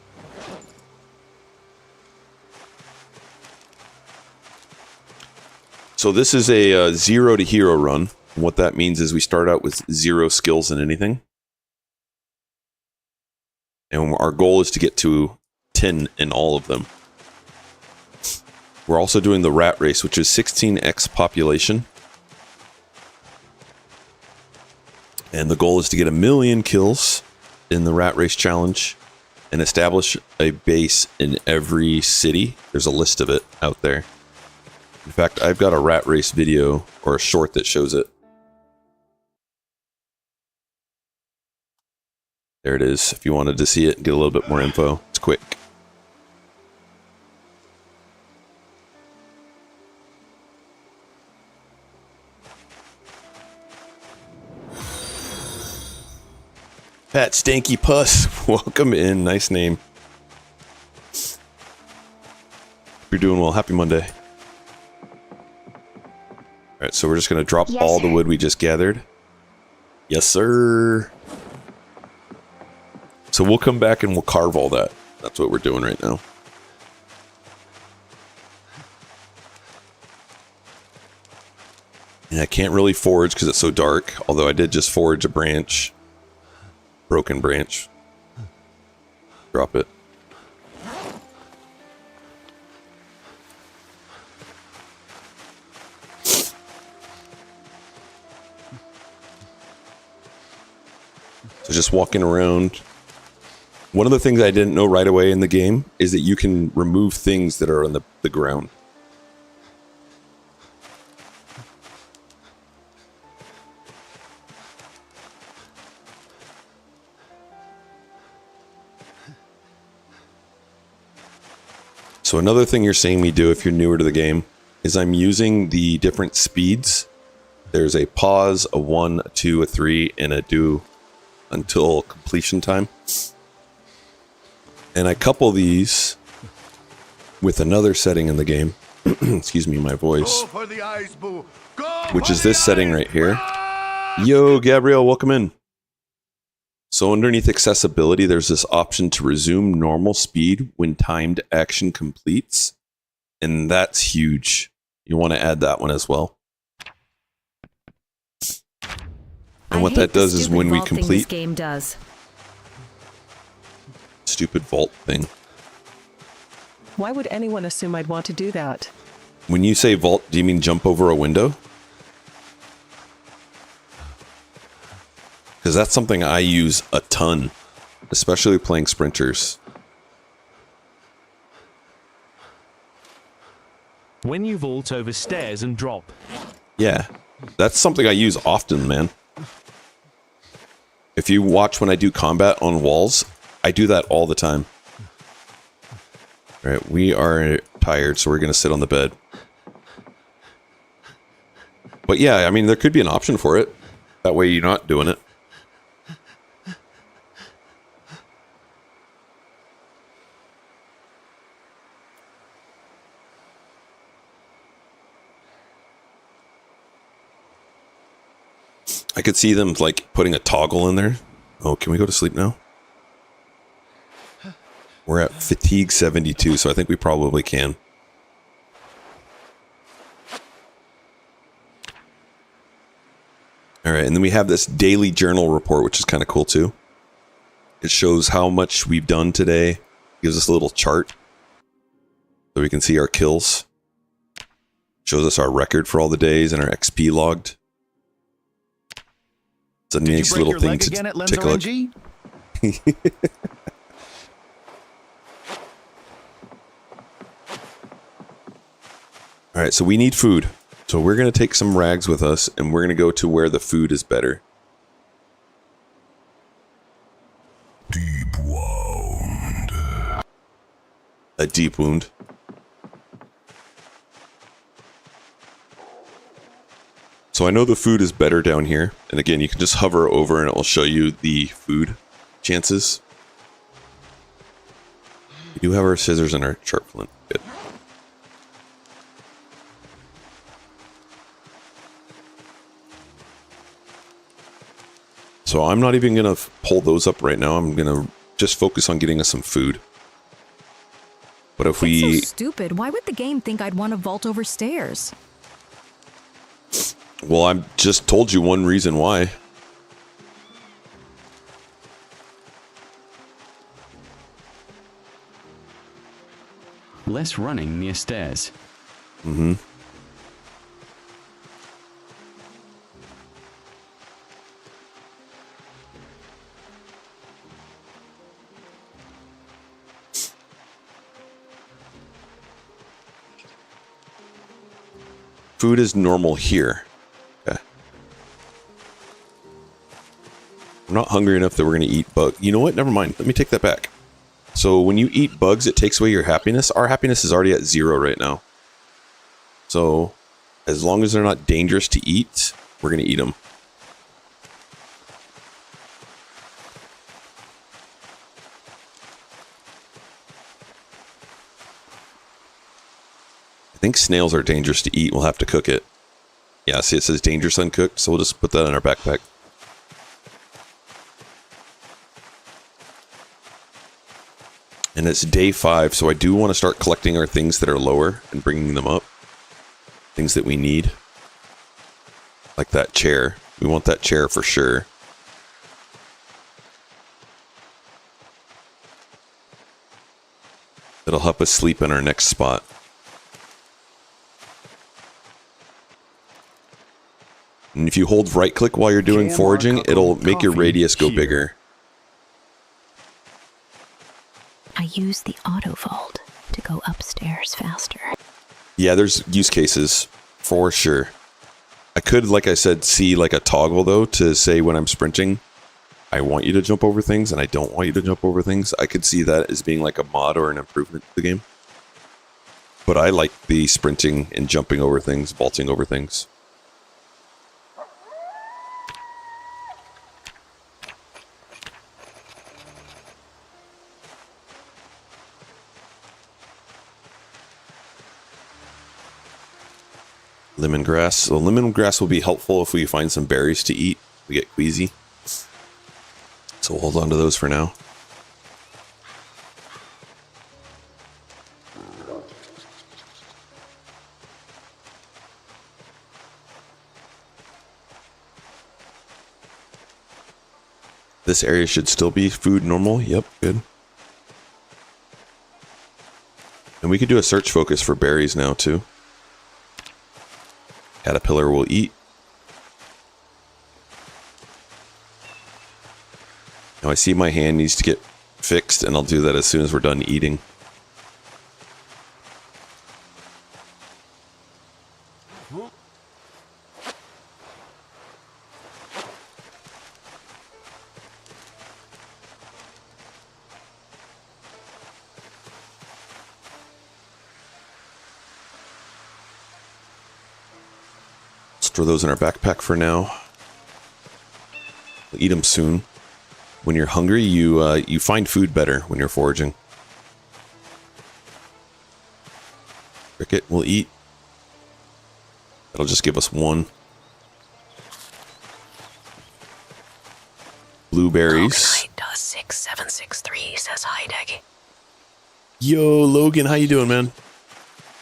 So this is a 0 to hero run. And what that means is we start out with 0 skills in anything. And our goal is to get to 10 in all of them. We're also doing the rat race, which is 16x population. And the goal is to get 1 million kills in the rat race challenge and establish a base in every city. There's a list of it out there. In fact, I've got a rat race video or a short that shows it. There it is. If you wanted to see it and get a little bit more info, it's quick. Pat Stanky Puss, welcome in. Nice name. You're doing well. Happy Monday. Alright, so we're just going to drop all the wood we just gathered. Yes, sir. So we'll come back and we'll carve all that. That's what we're doing right now. And I can't really forage because it's so dark, although I did just forage a branch. Broken branch. Drop it. So just walking around. One of the things I didn't know right away in the game is that you can remove things that are on the ground. So another thing you're seeing me do if you're newer to the game is I'm using the different speeds. There's a pause, a 1, a 2, a 3, and a do until completion time. And I couple these with another setting in the game. Excuse me, my voice. Which is this setting right here. Yo, Gabrielle, welcome in. So underneath accessibility, there's this option to resume normal speed when timed action completes. And that's huge. You want to add that one as well. And what that does is when we complete... This game does. Stupid vault thing. Why would anyone assume I'd want to do that? When you say vault, do you mean jump over a window? Because that's something I use a ton, especially playing sprinters. When you vault over stairs and drop. Yeah, that's something I use often, man. If you watch when I do combat on walls, I do that all the time. All right, we are tired, so we're going to sit on the bed. But yeah, I mean, there could be an option for it. That way you're not doing it. I could see them like putting a toggle in there. Oh, can we go to sleep now? We're at fatigue 72, so I think we probably can. All right, and then we have this daily journal report, which is kind of cool too. It shows how much we've done today. It gives us a little chart so we can see our kills. Shows us our record for all the days and our XP logged. It's a nice little thing to take a look. All right, so we need food. So we're going to take some rags with us, and we're going to go to where the food is better. Deep wound. A deep wound. So I know the food is better down here. And again, you can just hover over and it will show you the food chances. We do have our scissors and our sharp flint. Good. So I'm not even going to pull those up right now. I'm going to just focus on getting us some food. But if we... It's so stupid. Why would the game think I'd want to vault over stairs? Well, I just told you one reason why. Less running near stairs. Mm-hmm. Food is normal here. Okay. I'm not hungry enough that we're going to eat bug. You know what? Never mind. Let me take that back. So when you eat bugs, it takes away your happiness. Our happiness is already at 0 right now. So as long as they're not dangerous to eat, we're going to eat them. I think snails are dangerous to eat. We'll have to cook it. Yeah, see it says dangerous uncooked, so we'll just put that in our backpack. And it's day 5, so I do want to start collecting our things that are lower and bringing them up. Things that we need. Like that chair. We want that chair for sure. It'll help us sleep in our next spot. And if you hold right click while you're doing foraging, it'll make your radius go bigger. I use the auto vault to go upstairs faster. Yeah, there's use cases for sure. I could, like I said, see like a toggle though to say when I'm sprinting, I want you to jump over things and I don't want you to jump over things. I could see that as being like a mod or an improvement to the game. But I like the sprinting and jumping over things, vaulting over things. Lemongrass. So lemongrass will be helpful if we find some berries to eat. We get queasy. So we'll hold on to those for now. This area should still be food normal. Yep, good. And we could do a search focus for berries now too. Caterpillar will eat. Now I see my hand needs to get fixed, and I'll do that as soon as we're done eating. Throw those in our backpack for now. We'll eat them soon. When you're hungry, you find food better when you're foraging. Cricket will eat. That'll just give us 1. Blueberries. Does 6763 says hi, Daggy. Yo, Logan, how you doing, man?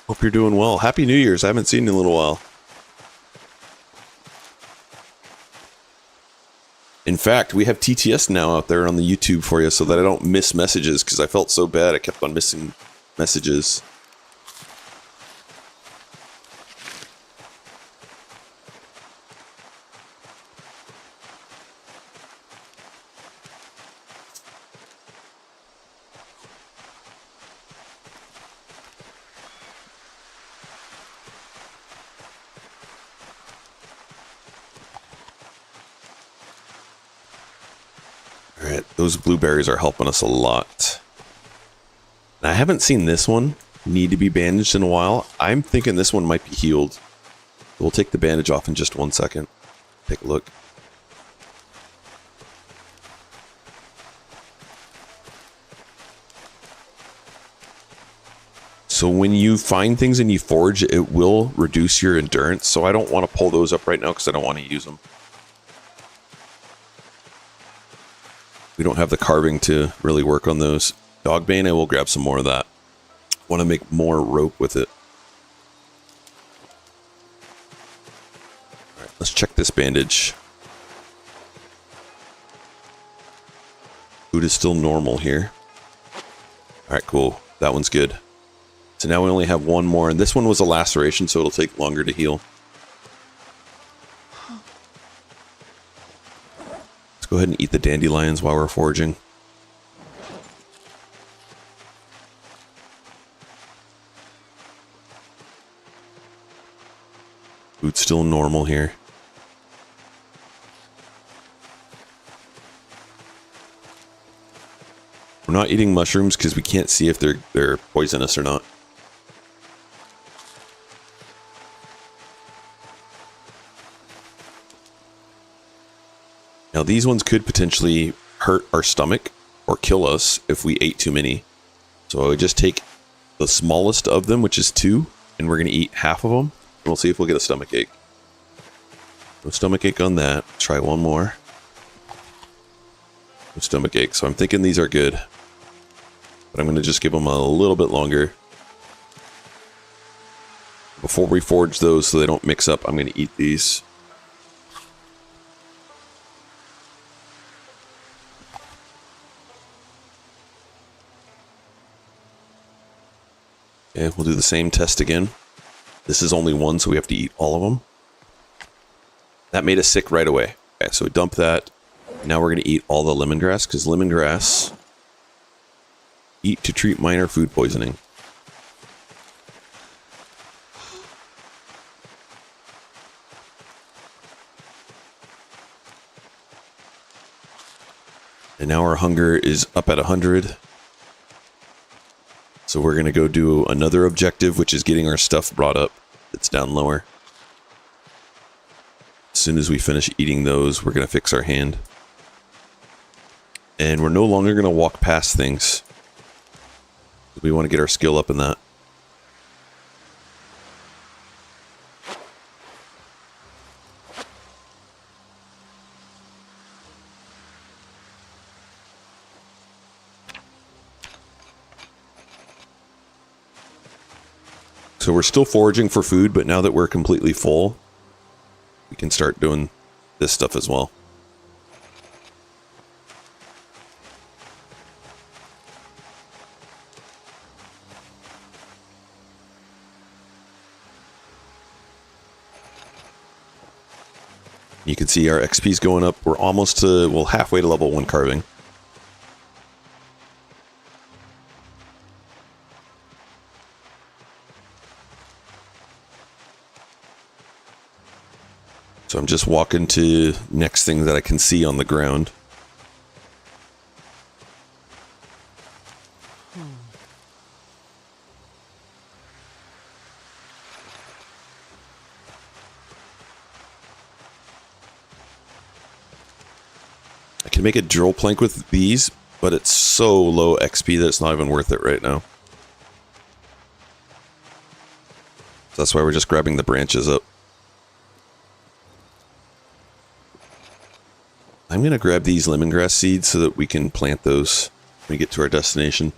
Hope you're doing well. Happy New Year's. I haven't seen you in a little while. In fact, we have TTS now out there on the YouTube for you so that I don't miss messages, because I felt so bad I kept on missing messages. those blueberries are helping us a lot. I haven't seen this one need to be bandaged in a while. I'm thinking this one might be healed. We'll take the bandage off in just 1 second. Take a look. So when you find things and you forage, it will reduce your endurance. So I don't want to pull those up right now because I don't want to use them. We don't have the carving to really work on those. Dogbane, I will grab some more of that. Want to make more rope with it. All right, let's check this bandage. Food is still normal here. All right, cool. That one's good. So now we only have one more, and this one was a laceration, so it'll take longer to heal. Let's go ahead and eat the dandelions while we're foraging. Food's still normal here. We're not eating mushrooms because we can't see if they're poisonous or not. Now these ones could potentially hurt our stomach or kill us if we ate too many. So I would just take the smallest of them, which is 2, and we're going to eat half of them. And we'll see if we'll get a stomach ache. No stomach ache on that. Try one more. No stomach ache. So I'm thinking these are good. But I'm going to just give them a little bit longer. Before we forage those so they don't mix up, I'm going to eat these. Okay, we'll do the same test again. This is only 1, so we have to eat all of them. That made us sick right away. Okay, so dump that. Now we're going to eat all the lemongrass, because lemongrass... Eat to treat minor food poisoning. And now our hunger is up at 100. So we're going to go do another objective, which is getting our stuff brought up. It's down lower. As soon as we finish eating those, we're going to fix our hand. And we're no longer going to walk past things. We want to get our skill up in that. So we're still foraging for food, but now that we're completely full, we can start doing this stuff as well. You can see our XP's going up. We're almost to, well, halfway to level 1 carving. So I'm just walking to next thing that I can see on the ground. I can make a drill plank with these, but it's so low XP that it's not even worth it right now. So that's why we're just grabbing the branches up. I'm going to grab these lemongrass seeds so that we can plant those when we get to our destination.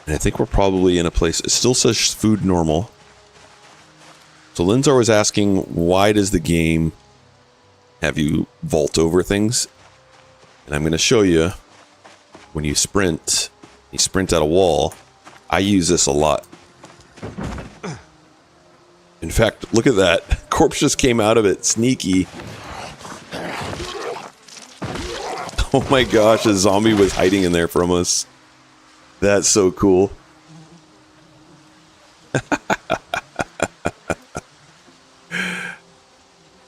And I think we're probably in a place, it still says food normal. So Linzar was asking, why does the game have you vault over things? And I'm going to show you, when you sprint at a wall, I use this a lot. In fact, look at that. Corpse just came out of it. Sneaky. Oh my gosh, a zombie was hiding in there from us. That's so cool.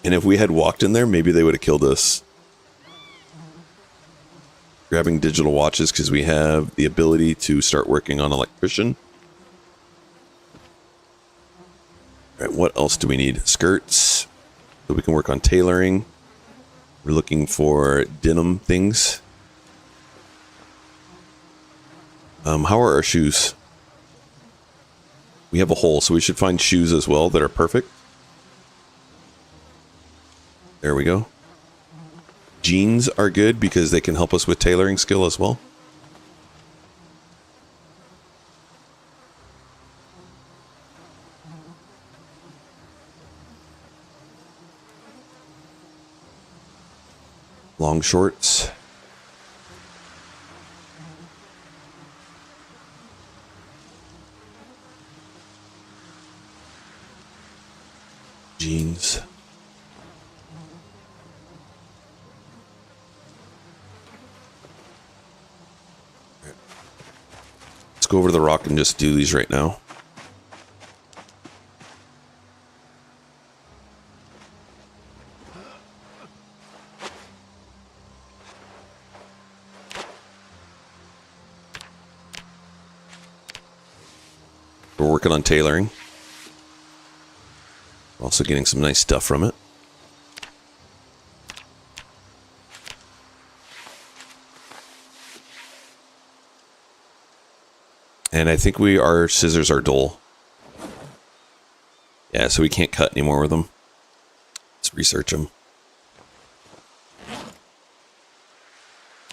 And if we had walked in there, maybe they would have killed us. Grabbing digital watches because we have the ability to start working on electrician. All right, what else do we need? Skirts, so we can work on tailoring. We're looking for denim things. How are our shoes? We have a hole, so we should find shoes as well that are perfect. There we go. Jeans are good because they can help us with tailoring skill as well. Long shorts. Jeans. Let's go over to the rock and just do these right now. We're working on tailoring. Also getting some nice stuff from it. And I think our scissors are dull. Yeah, so we can't cut anymore with them. Let's research them.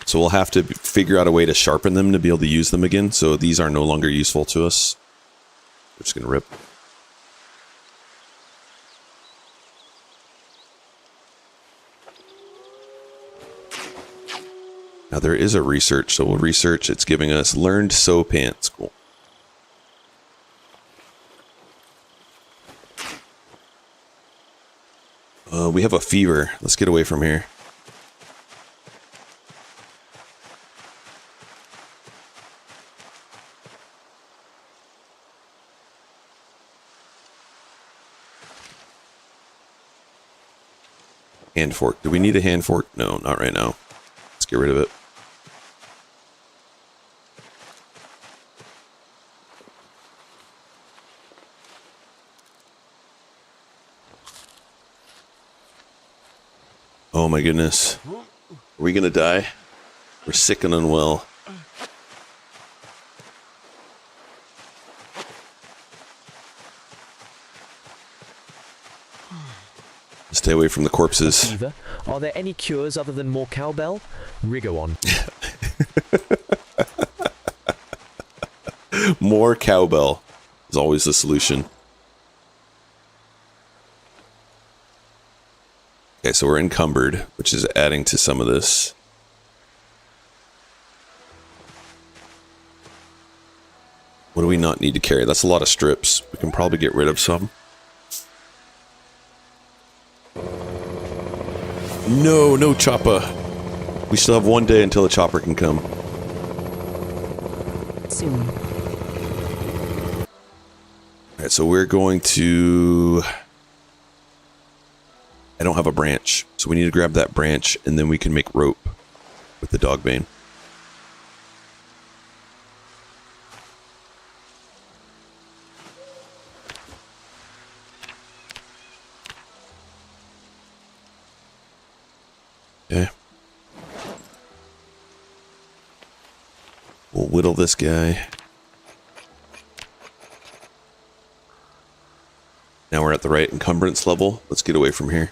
So we'll have to figure out a way to sharpen them to be able to use them again. So these are no longer useful to us. We're just going to rip. Now there is a research, so we'll research. It's giving us learned sew pants. Cool. We have a fever. Let's get away from here. Hand fork. Do we need a hand fork? No, not right now. Let's get rid of it. Oh my goodness. Are we gonna die? We're sick and unwell. Stay away from the corpses. Are there any cures other than more cowbell? Rigo on. More cowbell is always the solution. Okay, so we're encumbered, which is adding to some of this. What do we not need to carry? That's a lot of strips. We can probably get rid of some. No, no chopper. We still have one day until a chopper can come. Soon. Alright, so we're going to... I don't have a branch, so we need to grab that branch, and then we can make rope with the dog bane. Okay. We'll whittle this guy. Now we're at the right encumbrance level. Let's get away from here.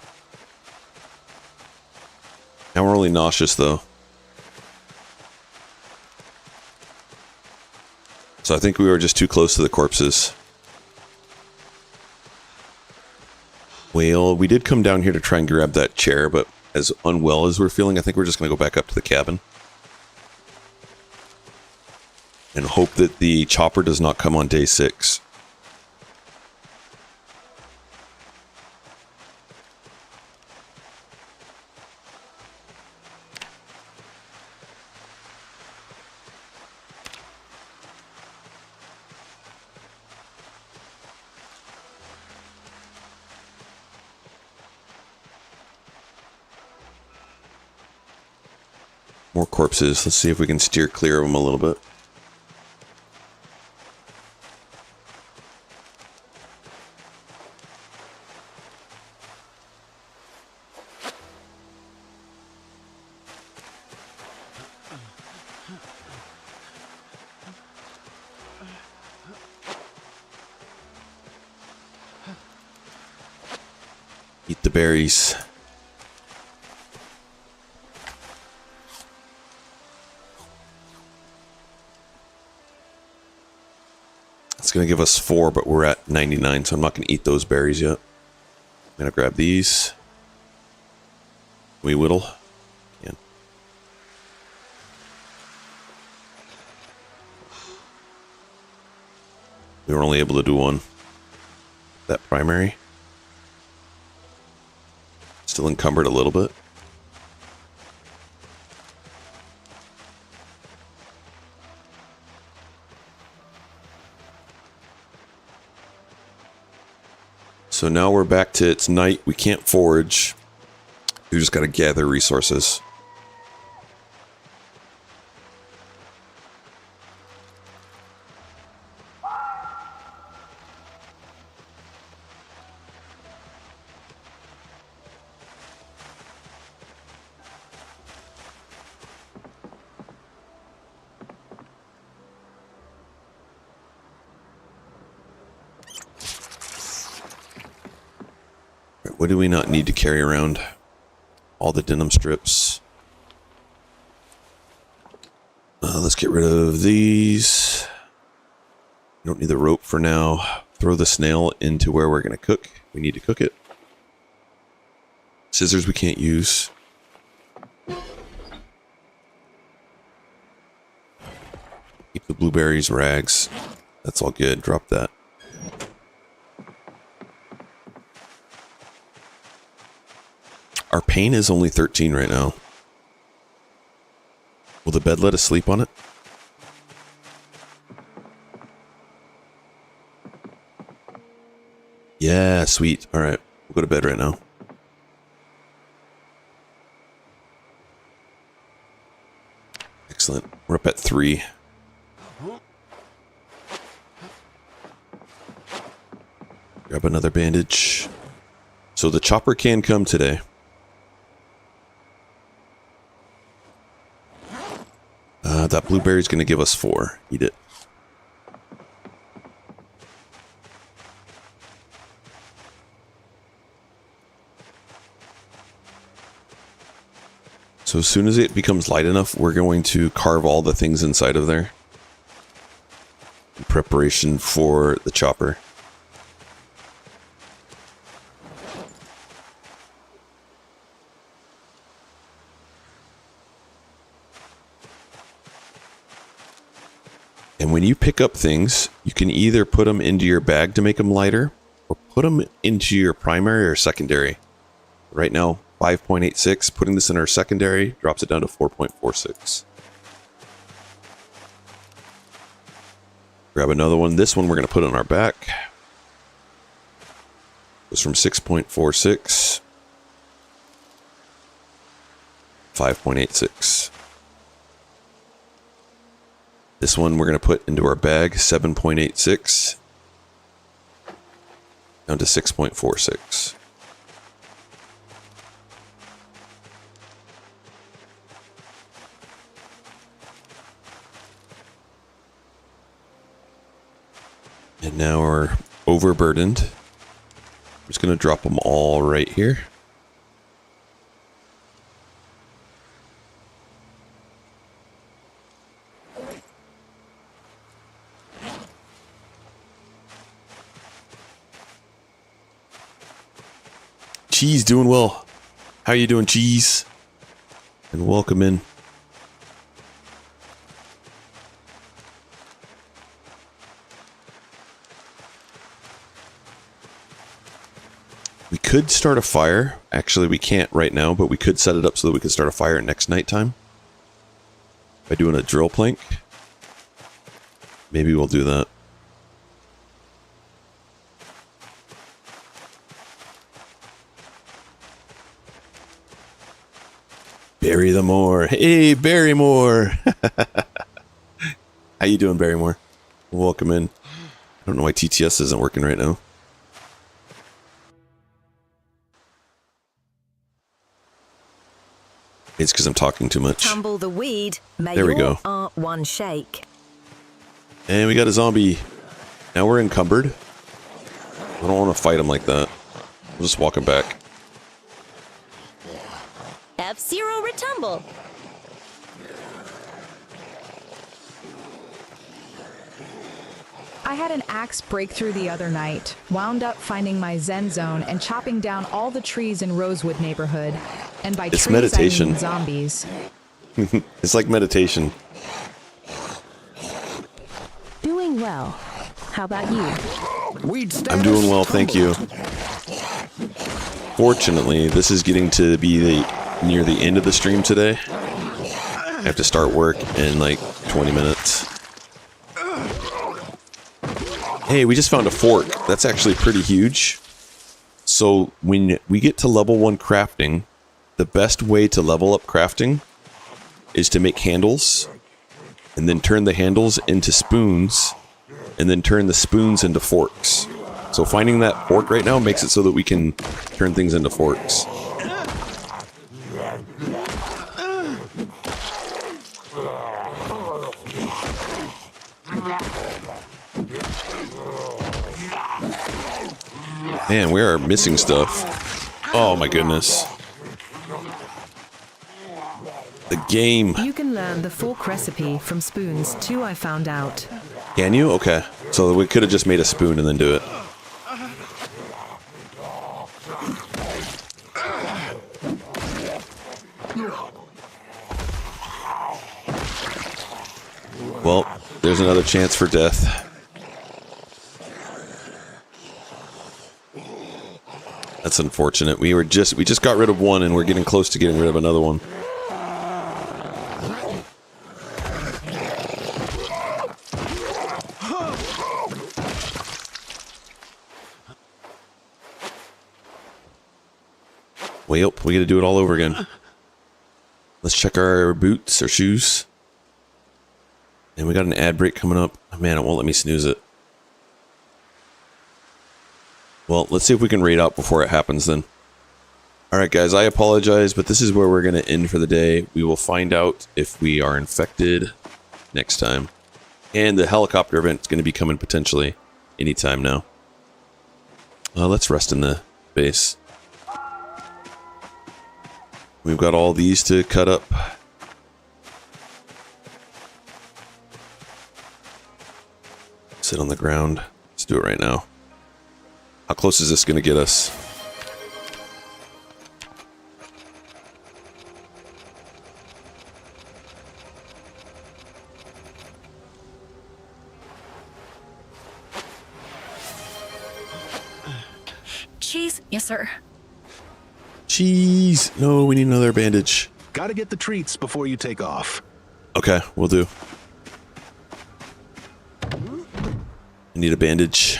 Now we're only nauseous though. So I think we were just too close to the corpses. Well, we did come down here to try and grab that chair, but as unwell as we're feeling, I think we're just going to go back up to the cabin. And hope that the chopper does not come on day 6. More corpses. Let's see if we can steer clear of them a little bit. Eat the berries. It's going to give us 4, but we're at 99, so I'm not going to eat those berries yet. I'm going to grab these. We whittle. Yeah. We were only able to do one. That primary. Still encumbered a little bit. So now we're back to it's night. We can't forage. We just got to gather resources. What do we not need to carry around? All the denim strips. Let's get rid of these. Don't need the rope for now. Throw the snail into where we're going to cook. We need to cook it. Scissors we can't use. Keep the blueberries, rags. That's all good. Drop that. Our pain is only 13 right now. Will the bed let us sleep on it? Yeah, sweet. All right, we'll go to bed right now. Excellent. We're up at 3. Grab another bandage. So the chopper can come today. That blueberry is going to give us 4. Eat it. So as soon as it becomes light enough, we're going to carve all the things inside of there in preparation for the chopper. And when you pick up things, you can either put them into your bag to make them lighter or put them into your primary or secondary. Right now, 5.86. Putting this in our secondary drops it down to 4.46. Grab another one. This one we're going to put on our back. Goes from 6.46. 5.86. This one we're going to put into our bag, 7.86, down to 6.46. And now we're overburdened. I'm just going to drop them all right here. Cheese doing well. How you doing, Cheese? And welcome in. We could start a fire. Actually, we can't right now, but we could set it up so that we could start a fire next nighttime. By doing a drill plank. Maybe we'll do that. Bury the Moore. Hey, Barrymore. How you doing, Barrymore? Welcome in. I don't know why TTS isn't working right now. It's because I'm talking too much. Tumble the weed. May There we go. art one shake. And we got a zombie. Now we're encumbered. I don't want to fight him like that. We'll just walk him back. F-Zero retumble. I had an axe breakthrough the other night, wound up finding my zen zone and chopping down all the trees in Rosewood neighborhood. And by It's trees, meditation. I mean zombies. It's like meditation. Doing well. How about you? I'm doing well, thank you. Fortunately, this is getting to be near the end of the stream today. I have to start work in like 20 minutes. Hey, we just found a fork. That's actually pretty huge. So when we get to level 1 crafting, the best way to level up crafting is to make handles and then turn the handles into spoons and then turn the spoons into forks. So finding that fork right now makes it so that we can turn things into forks. Man, we are missing stuff. Oh my goodness. The game. You can learn the fork recipe from spoons too, I found out. Can you? Okay. So we could have just made a spoon and then do it. Well, there's another chance for death. That's unfortunate. We just got rid of one and we're getting close to getting rid of another one. Well, we gotta do it all over again. Let's check our boots or shoes. And we got an ad break coming up. Oh, man, it won't let me snooze it. Well, let's see if we can raid out before it happens then. Alright guys, I apologize, but this is where we're going to end for the day. We will find out if we are infected next time. And the helicopter event is going to be coming potentially anytime now. Let's rest in the base. We've got all these to cut up. Sit on the ground. Let's do it right now. How close is this going to get us? Cheese? Yes, sir. Cheese! No, we need another bandage. Gotta get the treats before you take off. Okay, we'll do. I need a bandage.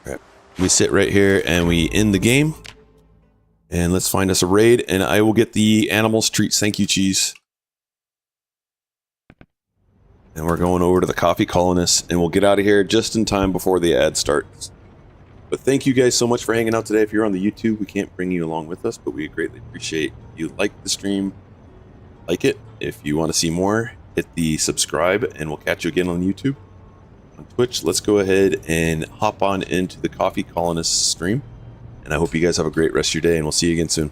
Alright. We sit right here and we end the game. And let's find us a raid and I will get the animals treats. Thank you, Cheese. And we're going over to the coffee colonists and we'll get out of here just in time before the ad starts. But thank you guys so much for hanging out today. If you're on the YouTube, we can't bring you along with us, but we greatly appreciate you like the stream. Like it. If you want to see more, hit the subscribe and we'll catch you again on YouTube. On Twitch, let's go ahead and hop on into the Coffee Colonists stream. And I hope you guys have a great rest of your day and we'll see you again soon.